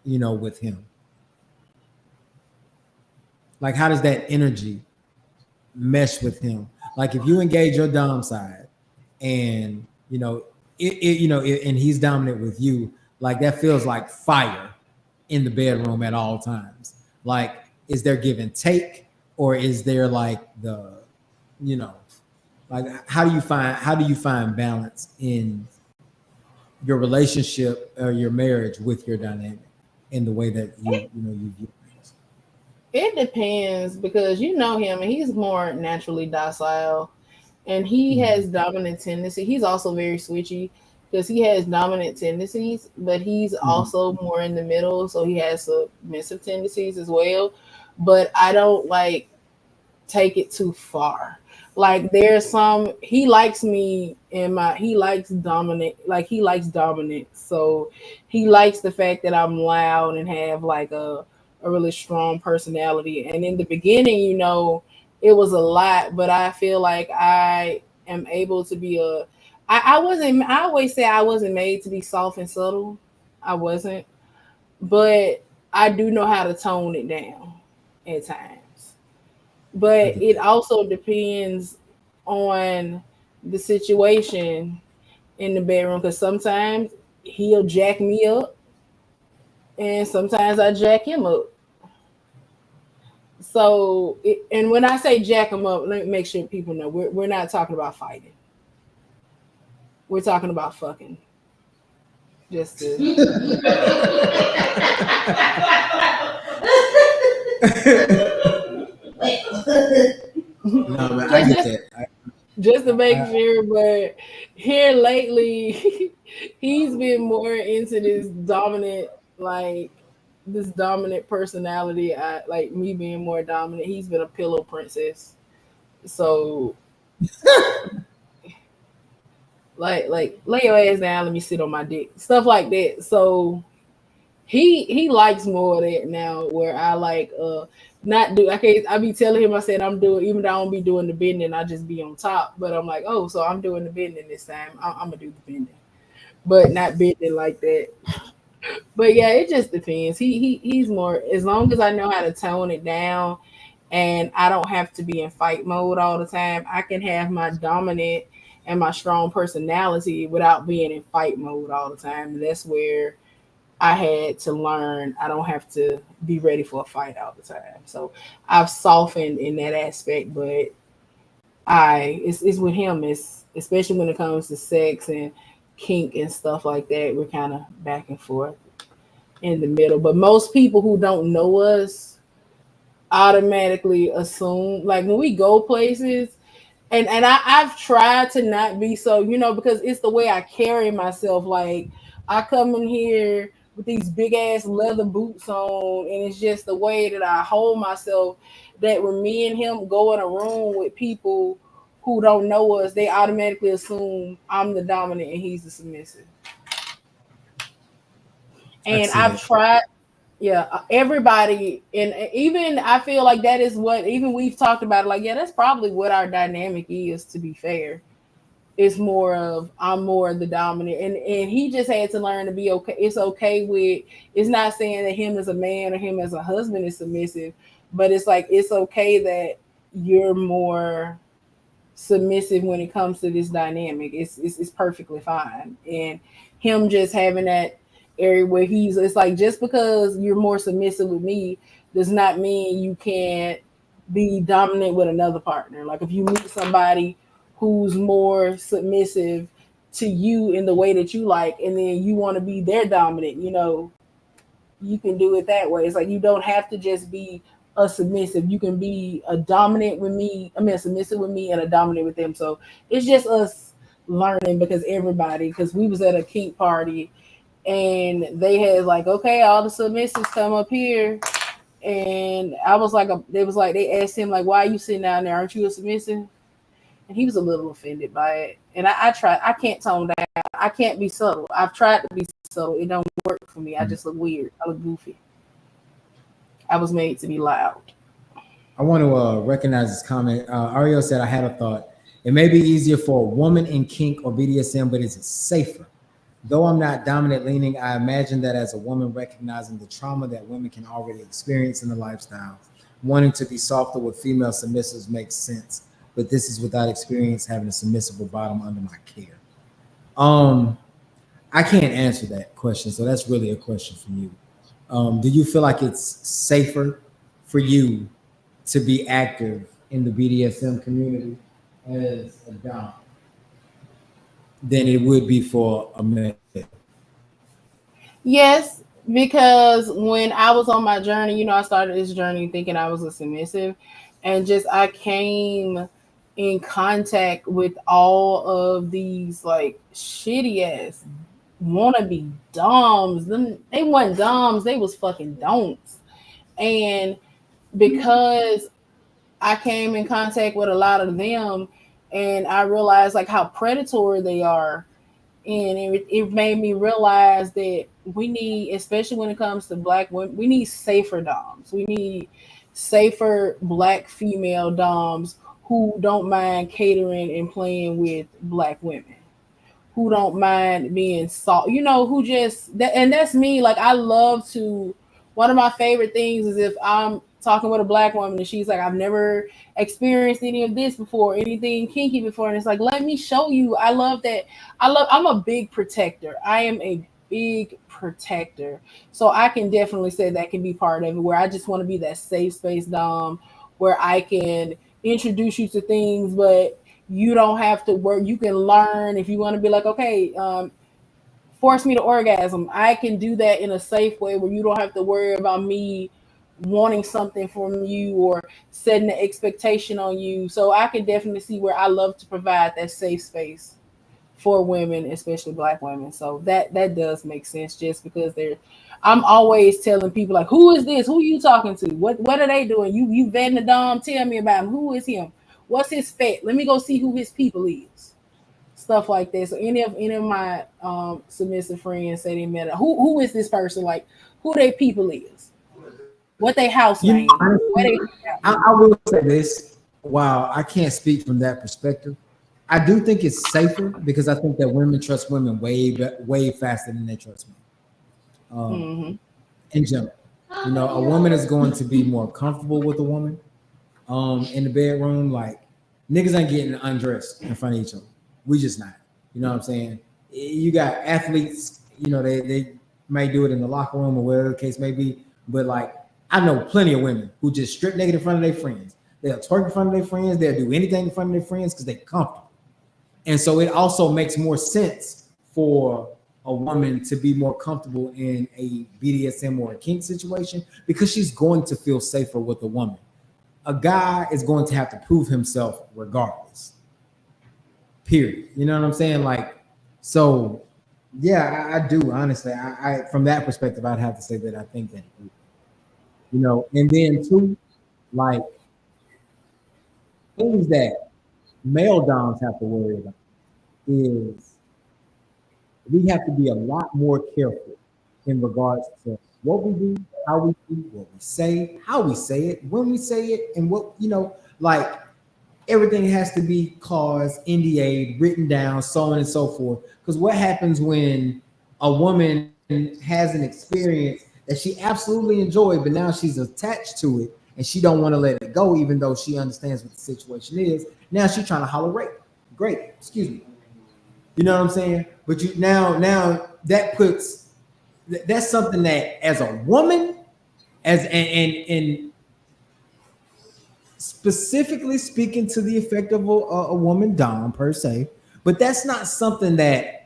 With him. Like how does that energy mesh with him? Like if you engage your dom side, and and he's dominant with you, like that feels like fire in the bedroom at all times. Like, is there give and take, or is there like you know, like how do you find balance in your relationship or your marriage with your dynamic in the way that you view things? It depends because you know him and he's more naturally docile and he has dominant tendency. He's also very switchy because he has dominant tendencies, but he's also more in the middle, so he has submissive tendencies as well. But I don't like take it too far. Like there's some he likes me in my he likes dominant like he likes dominance. So he likes the fact that I'm loud and have like a really strong personality. And in the beginning, it was a lot, but I feel like I am able to be I wasn't I always say I wasn't made to be soft and subtle. I wasn't, but I do know how to tone it down at times. But it also depends on the situation in the bedroom because sometimes he'll jack me up and sometimes I jack him up. So, and when I say jack him up, let me make sure people know we're not talking about fighting. We're talking about fucking. Just to. No, man, I get that. Just to make sure, but here lately, he's been more into this dominant, like this dominant personality. I like me being more dominant. He's been a pillow princess, so like lay your ass down. Let me sit on my dick, stuff like that. So he likes more of that now. Where I like not do. I be telling him I said I'm doing even though I don't be doing the bending. I just be on top. But I'm like, oh, so I'm doing the bending this time. I'm gonna do the bending, but not bending like that. But yeah, it just depends. He's more as long as I know how to tone it down and I don't have to be in fight mode all the time. I can have my dominant and my strong personality without being in fight mode all the time. And that's where I had to learn I don't have to be ready for a fight all the time. So I've softened in that aspect, but it's with him. It's especially when it comes to sex and kink and stuff like that. We're kind of back and forth in the middle. But most people who don't know us automatically assume like when we go places and I've tried to not be so, because it's the way I carry myself. Like I come in here with these big ass leather boots on, and it's just the way that I hold myself that when me and him go in a room with people who don't know us, they automatically assume I'm the dominant and he's the submissive. And I've tried, yeah, everybody, and even I feel like that is what even we've talked about. Like, yeah, that's probably what our dynamic is. To be fair, it's more of I'm more the dominant, and he just had to learn to be okay. It's okay with. It's not saying that him as a man or him as a husband is submissive, but it's like it's okay that you're more submissive when it comes to this dynamic. It's perfectly fine, and him just having that area where it's like just because you're more submissive with me does not mean you can't be dominant with another partner. Like if you meet somebody who's more submissive to you in the way that you like, and then you want to be their dominant, you can do it that way. It's like you don't have to just be a submissive. You can be a dominant with me. A submissive with me and a dominant with them. So it's just us learning because we was at a kink party and they had like, okay, all the submissives come up here. And I was like, they asked him like, why are you sitting down there? Aren't you a submissive? And he was a little offended by it. And I try. I can't tone down. I can't be subtle. I've tried to be subtle. It don't work for me. I just look weird. I look goofy. I was made to be loud. I want to recognize this comment. Ariel said, I had a thought. It may be easier for a woman in kink or BDSM, but is it safer? Though I'm not dominant leaning, I imagine that as a woman recognizing the trauma that women can already experience in the lifestyle, wanting to be softer with female submissives makes sense. But this is without experience having a submissive or bottom under my care. I can't answer that question, so that's really a question for you. Do you feel like it's safer for you to be active in the BDSM community as a dom than it would be for a male? Yes, because when I was on my journey, I started this journey thinking I was a submissive, and just I came in contact with all of these like shitty ass wannabe doms. They weren't doms, they was fucking don'ts. And because I came in contact with a lot of them, and I realized like how predatory they are. And it made me realize that we need, especially when it comes to Black women, we need safer doms. We need safer Black female doms who don't mind catering and playing with Black women, who don't mind being soft, who just that. And that's me. Like, I love to, one of my favorite things is if I'm talking with a Black woman and she's like, I've never experienced any of this before, anything kinky before, and it's like, let me show you. I love that. I'm a big protector. I am a big protector, so I can definitely say that can be part of it, where I just want to be that safe space dom where I can introduce you to things, but you don't have to work. You can learn. If you want to be like, okay, force me to orgasm, I can do that in a safe way where you don't have to worry about me wanting something from you or setting the expectation on you. So I can definitely see where I love to provide that safe space for women, especially Black women. So that does make sense, just because I'm always telling people like, who is this? Who are you talking to? What are they doing? You vetting the dom? Tell me about him. Who is him? What's his fet? Let me go see who his people is. Stuff like that. So any of my submissive friends say they met who is this person? Like, who their people is. What they house name? I will say this. Wow, I can't speak from that perspective. I do think it's safer because I think that women trust women way faster than they trust men. In general, a woman is going to be more comfortable with a woman in the bedroom. Like, niggas ain't getting undressed in front of each other. We just not. You know what I'm saying? You got athletes. They may do it in the locker room or whatever the case may be, but like, I know plenty of women who just strip naked in front of their friends. They'll twerk in front of their friends. They'll do anything in front of their friends because they're comfortable. And so it also makes more sense for a woman to be more comfortable in a BDSM or a kink situation because she's going to feel safer with a woman. A guy is going to have to prove himself regardless. Period. You know what I'm saying? Like, so yeah, I do honestly. I from that perspective, I'd have to say that I think that. And then too, like, things that male doms have to worry about is we have to be a lot more careful in regards to what we do, how we do, what we say, how we say it, when we say it, and what, like, everything has to be claused, NDA'd, written down, so on and so forth. Because what happens when a woman has an experience that she absolutely enjoyed, but now she's attached to it and she don't want to let it go, even though she understands what the situation is. Now she's trying to holler rape. Great, excuse me. You know what I'm saying? But you now that's something that as a woman, and specifically speaking to the effect of a woman dom per se, but that's not something that.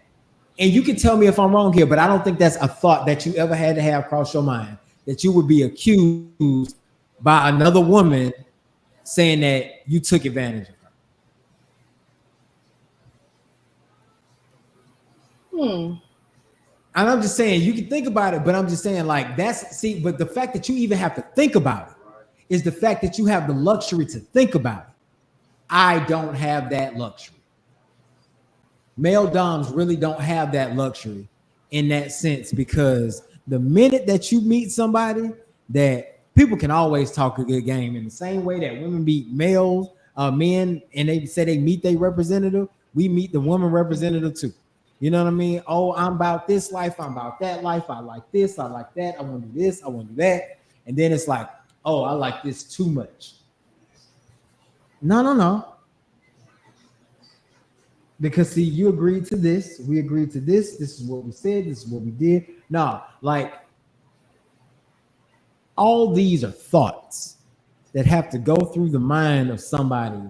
And you can tell me if I'm wrong here, but I don't think that's a thought that you ever had to have cross your mind, that you would be accused by another woman saying that you took advantage of her. And I'm just saying, you can think about it, but I'm just saying, like, but the fact that you even have to think about it is the fact that you have the luxury to think about it. I don't have that luxury. Male doms really don't have that luxury in that sense, because the minute that you meet somebody that people can always talk a good game, in the same way that women meet men, and they say they meet their representative, we meet the woman representative too. You know what I mean? Oh, I'm about this life, I'm about that life, I like this, I like that, I want to do this, I want to do that. And then it's like, oh, I like this too much. No. Because see, you agreed to this, we agreed to this, this is what we said, this is what we did. No, like all these are thoughts that have to go through the mind of somebody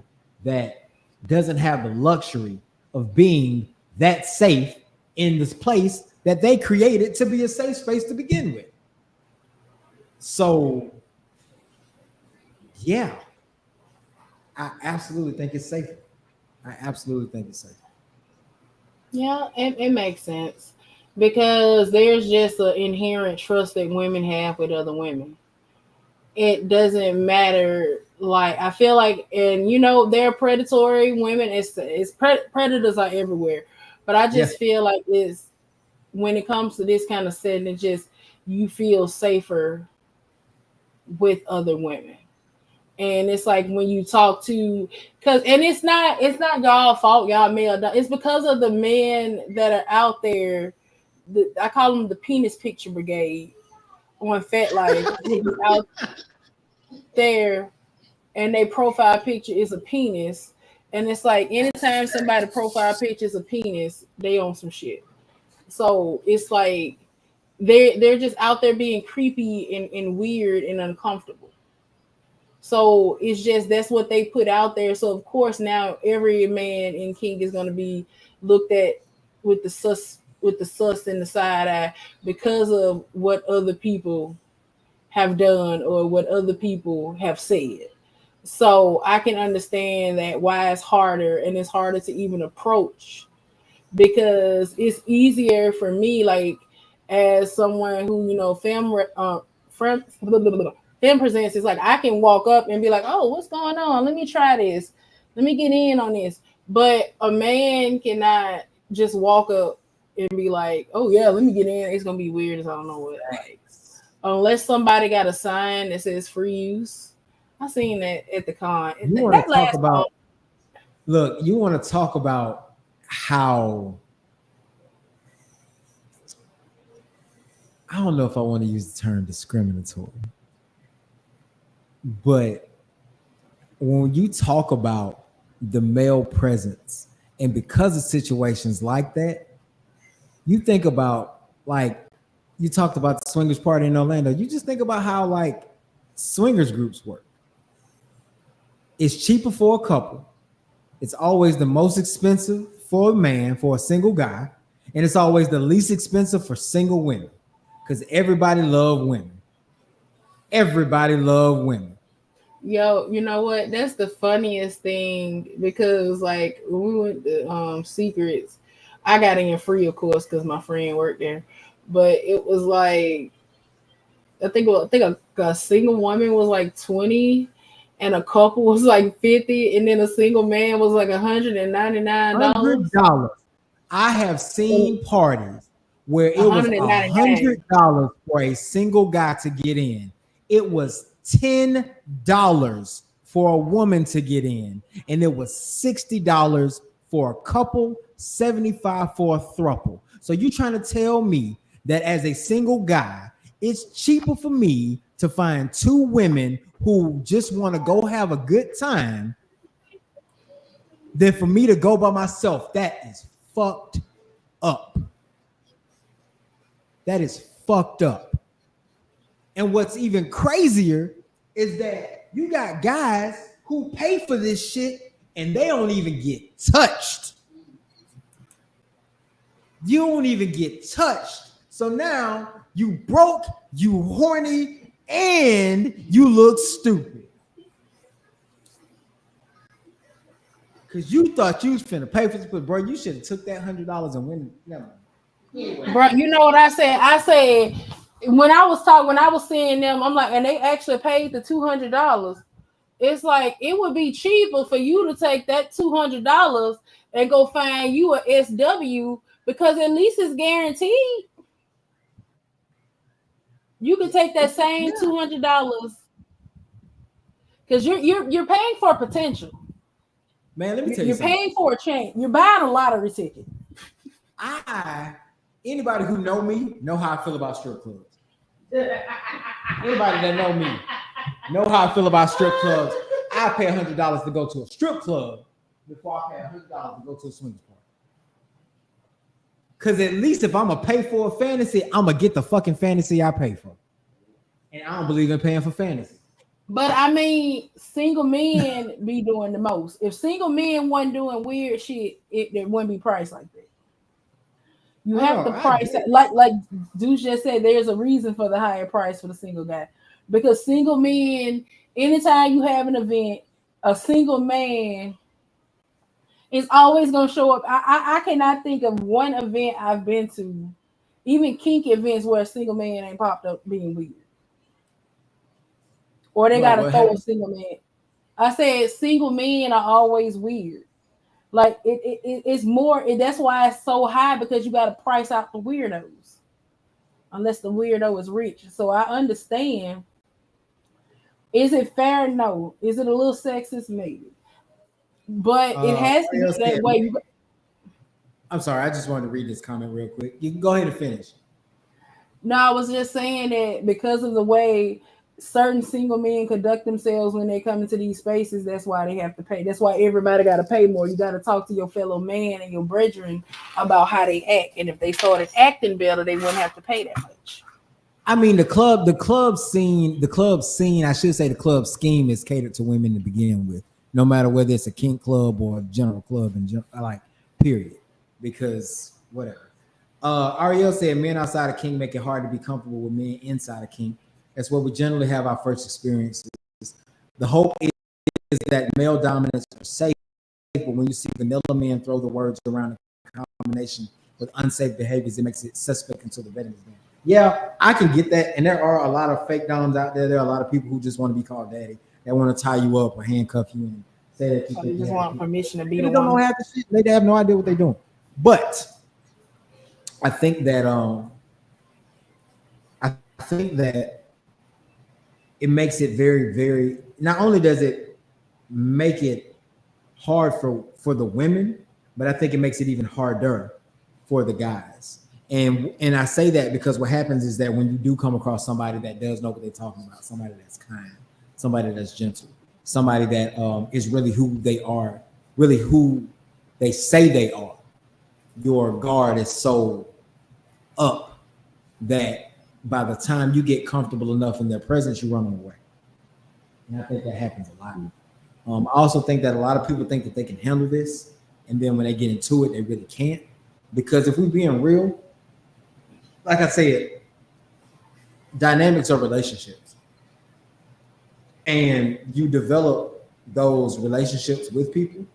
that doesn't have the luxury of being that safe in this place that they created to be a safe space to begin with. So yeah, I absolutely think it's safer. I absolutely think it's safe. Yeah, it makes sense, because there's just an inherent trust that women have with other women. It doesn't matter. Like, I feel like, and they're predatory women. Predators are everywhere, but I just feel like it's, when it comes to this kind of setting, it just, you feel safer with other women. And it's like when you talk to, and it's not y'all fault, y'all male. It's because of the men that are out there. I call them the penis picture brigade on Fat Life. Out there, and their profile picture is a penis. And it's like, anytime somebody profile picture is a penis, they own some shit. So it's like they're just out there being creepy and weird and uncomfortable. So it's just, that's what they put out there. So of course now every man in kink is going to be looked at with the sus and the side eye, because of what other people have done or what other people have said. So I can understand that why it's harder, and it's harder to even approach, because it's easier for me, like, as someone who, Femme presents, it's like I can walk up and be like, oh, what's going on? Let me try this. Let me get in on this. But a man cannot just walk up and be like, oh yeah, let me get in. It's gonna be weird as I don't know what. Like, unless somebody got a sign that says free use. I seen that at the con. You want to talk about? Look, you want to talk about how? I don't know if I want to use the term discriminatory, but when you talk about the male presence, and because of situations like that, you think about, like, you talked about the swingers party in Orlando. You just think about how, like, swingers groups work. It's cheaper for a couple. It's always the most expensive for a man, for a single guy, and it's always the least expensive for single women, because everybody love women. Everybody love women. Yo, you know what? That's the funniest thing, because like when we went to Secrets, I got in free, of course, because my friend worked there. But it was like, I think a single woman was like 20, and a couple was like 50, and then a single man was like $199. $100. I have seen parties where it was $100 for a single guy to get in. It was $10 for a woman to get in, and it was $60 for a couple, $75 for a throuple. So you trying to tell me that as a single guy, it's cheaper for me to find two women who just want to go have a good time than for me to go by myself? That is fucked up. That is fucked up. And what's even crazier is that you got guys who pay for this shit and they don't even get touched. You don't even get touched. So now you broke, you horny, and you look stupid. Because you thought you was finna pay for this, but bro, you should have took that $100 and went. Never mind. Bro, you know what I said? I said, when I was seeing them, I'm like, and they actually paid the $200. It's like, it would be cheaper for you to take that $200 and go find you a SW, because at least it's guaranteed. You can take that same $200 because you're paying for potential. Man, let me tell you You're something. paying for a chance. You're buying a lottery ticket. Anybody who know me know how I feel about strip clubs. Anybody that know how I feel about strip clubs. I pay $100 to go to a strip club before I pay $100 to go to a swingers party. Because at least if I'm gonna pay for a fantasy, I'm gonna get the fucking fantasy I pay for. And I don't believe in paying for fantasy. But I mean, single men be doing the most. If single men wasn't doing weird shit, it wouldn't be priced like that. You have to price it like Deuce just said. There's a reason for the higher price for the single guy, because single men, anytime you have an event, a single man is always gonna show up. I cannot think of one event I've been to, even kink events, where a single man ain't popped up being weird, or they gotta throw a single man. I said single men are always weird. Like it's more. That's why it's so high, because you got to price out the weirdos, unless the weirdo is rich. So I understand. Is it fair? No. Is it a little sexist? Maybe. But it has to be that way. I'm sorry. I just wanted to read this comment real quick. You can go ahead and finish. No, I was just saying that because of the way certain single men conduct themselves when they come into these spaces, that's why they have to pay. That's why everybody got to pay more. You got to talk to your fellow man and your brethren about how they act, and if they started acting better, they wouldn't have to pay that much. I mean, the club scene, I should say the club scheme is catered to women to begin with, no matter whether it's a kink club or a general club, and like period, because whatever. Ariel said men outside of kink make it hard to be comfortable with men inside of kink. That's where we generally have our first experiences. The hope is that male dominance are safe, but when you see vanilla men throw the words around in combination with unsafe behaviors, it makes it suspect until the vetting is done. Yeah, I can get that. And there are a lot of fake doms out there. There are a lot of people who just want to be called daddy. They want to tie you up or handcuff you and say that you just want permission to be the one. They don't know half the shit. They have no idea what they're doing. But I think that it makes it very, very, not only does it make it hard for the women, but I think it makes it even harder for the guys. And I say that because what happens is that when you do come across somebody that does know what they're talking about, somebody that's kind, somebody that's gentle, somebody that is really who they are, really who they say they are, your guard is so up that by the time you get comfortable enough in their presence, you run away. And I think that happens a lot. I also think that a lot of people think that they can handle this, and then when they get into it, they really can't. Because if we're being real, like I said, dynamics are relationships. And you develop those relationships with people.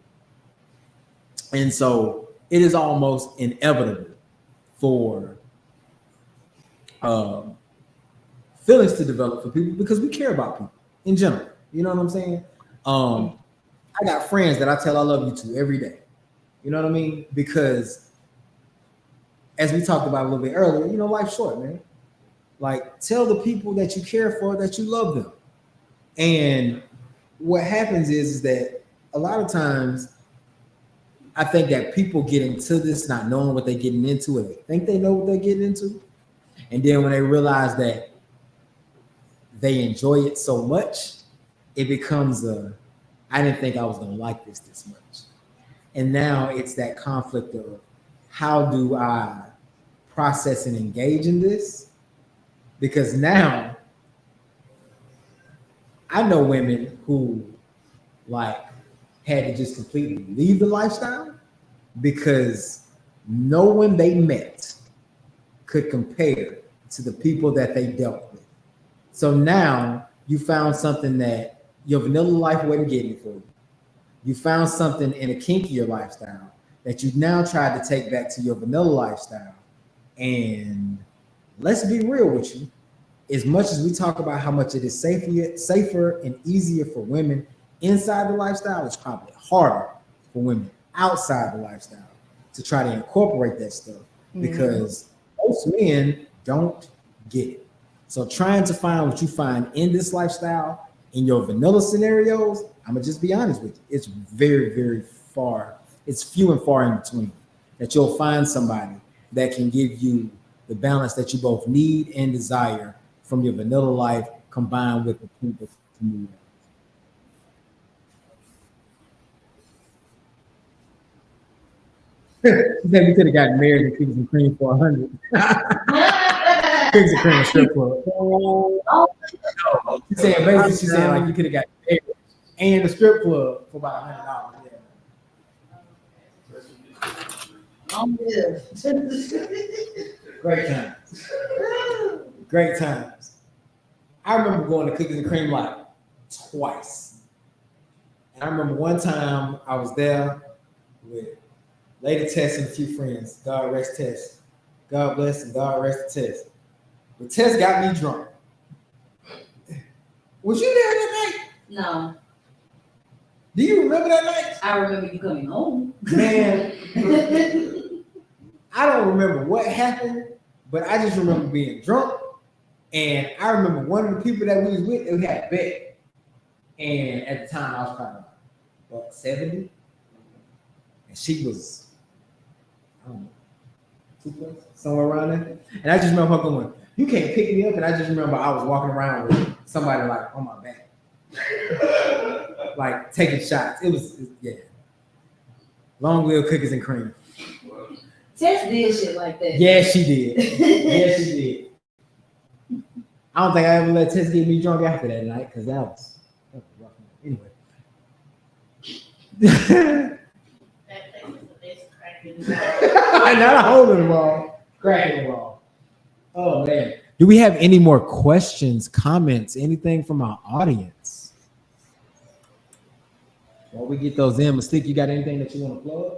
And so it is almost inevitable for feelings to develop for people, because we care about people in general. You know what I'm saying? I got friends that I tell I love you to every day. You know what I mean? Because as we talked about a little bit earlier, you know, life's short, man. Like, tell the people that you care for that you love them. And what happens is that a lot of times I think that people get into this not knowing what they're getting into, and they think they know what they're getting into. And then when they realize that they enjoy it so much, it becomes I didn't think I was going to like this much. And now it's that conflict of, how do I process and engage in this? Because now I know women who like had to just completely leave the lifestyle because no one they met could compare to the people that they dealt with. So now you found something that your vanilla life wasn't getting for you. You found something in a kinkier lifestyle that you now tried to take back to your vanilla lifestyle. And let's be real with you. As much as we talk about how much it is safer and easier for women inside the lifestyle, it's probably harder for women outside the lifestyle to try to incorporate that stuff because most men don't get it. So trying to find what you find in this lifestyle in your vanilla scenarios, I'm gonna just be honest with you, it's very, very far. It's few and far in between that you'll find somebody that can give you the balance that you both need and desire from your vanilla life combined with the people to move. Then we could have gotten married and cookies and cream for 100. Cookies and cream and strip club. She's saying basically, she's saying like you could have got married and the strip club for about $100. Great times. Great times. I remember going to Cookies and Cream like twice. And I remember one time I was there with Lady Tess and a few friends. God rest Tess. God bless and God rest Tess. But Tess got me drunk. Was you there that night? No. Do you remember that night? I remember you coming home. Man, I don't remember what happened, but I just remember being drunk. And I remember one of the people that we was with, we had a bet. And at the time, I was probably about 70. And she was, I don't know, 2 plus, somewhere around there. And I just remember her going, you can't pick me up. And I just remember I was walking around with somebody like on my back. Like taking shots. It was, yeah. Long live Cookies and Cream. Tess did shit like that. Yeah, she did. Yeah, she did. I don't think I ever let Tess get me drunk after that night because that was rough. Anyway. Not a hole in the wall. Crack in the wall. Oh, man. Do we have any more questions, comments, anything from our audience? While we get those in, Mystique, you got anything that you want to plug?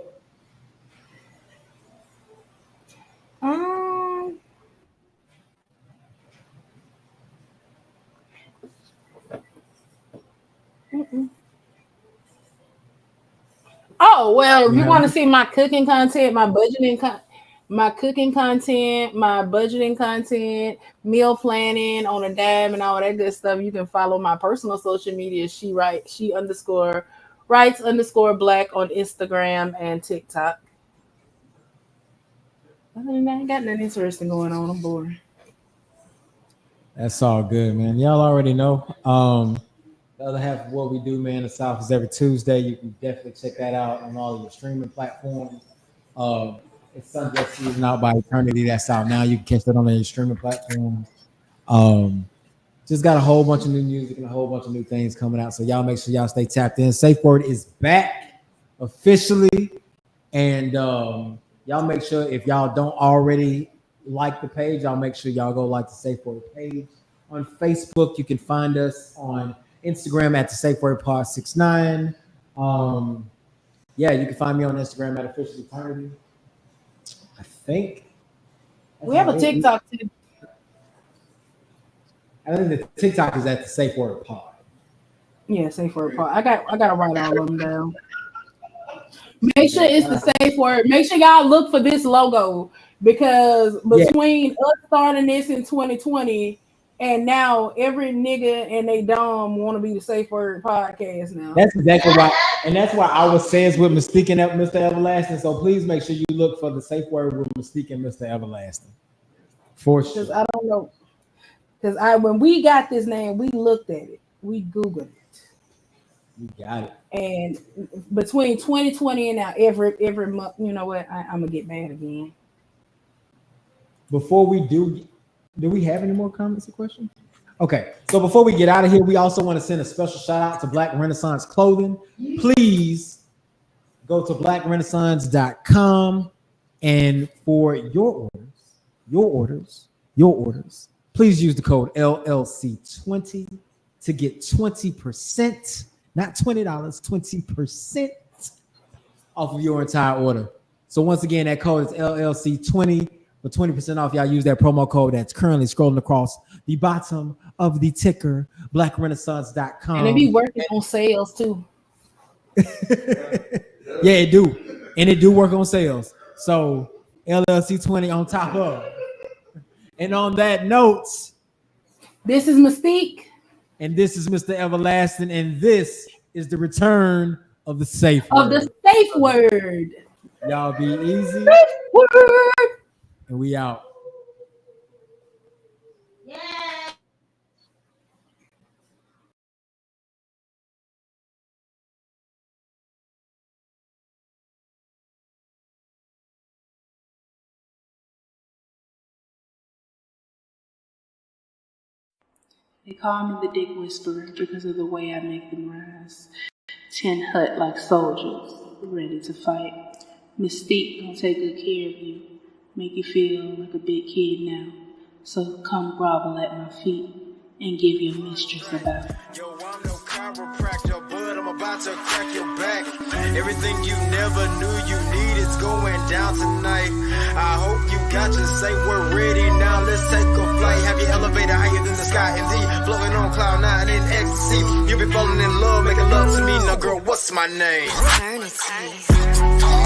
Oh, well, if you want to see my cooking content, my budgeting content, meal planning on a dime and all that good stuff, you can follow my personal social media. She writes _black on Instagram and TikTok. Other than that, I ain't got nothing interesting going on. I'm bored. That's all good, man. Y'all already know. The other half of what we do, man, the South is every Tuesday. You can definitely check that out on all of your streaming platforms. It's Sundress Season Out by Eternity. That's out now. You can catch that on your streaming platforms. Just got a whole bunch of new music and a whole bunch of new things coming out. So y'all make sure y'all stay tapped in. Safeword is back officially. And y'all make sure if y'all don't already like the page, y'all make sure y'all go like the Safeword page. On Facebook, you can find us on Instagram at the Safeword Pod 69. Yeah, you can find me on Instagram at Official Eternity. I think we have a TikTok too. I think the TikTok is at the Safeword Pod. Yeah, Safeword Pod. I gotta write all of them down. Make sure it's the Safeword. Make sure y'all look for this logo because between us starting this in 2020 and now every nigga and they dumb want to be the Safeword podcast now. That's exactly why, and that's why I was saying with Mystique and Mr. Everlasting. So please make sure you look for the Safeword with Mystique and Mr. Everlasting. For sure. Because I don't know. Because when we got this name, we looked at it, we Googled it. You got it. And between 2020 and now, every month, you know what? I'm gonna get mad again. Before we do we have any more comments or questions? Okay, so before we get out of here, we also want to send a special shout out to Black Renaissance Clothing. Please go to blackrenaissance.com and for your orders, please use the code LLC20 to get 20%, not $20, 20% off of your entire order. So once again, that code is LLC20 for 20% off. Y'all use that promo code that's currently scrolling across the bottom of the ticker, blackrenaissance.com. And they be working on sales too. Yeah, it do. And it do work on sales. So LLC 20 on top of. And on that note, this is Mystique. And this is Mr. Everlasting. And this is the return of the safe of word. the safe word. Y'all be easy. Safe word. And we out. They call me the dick whisperer because of the way I make them rise. 10 hut like soldiers, ready to fight. Mystique gonna take good care of you, make you feel like a big kid now. So come grovel at my feet and give your mistress a bow. Yo, I'm no chiropractor, but I'm about to crack your back. Everything you never knew you need is going down tonight. I hope you got your safe word ready. Now let's take a flight. Have your elevator higher than the sky, MD. Floating on cloud 9 in ecstasy. You be falling in love, making love to me. Now, girl, what's my name? Eternity.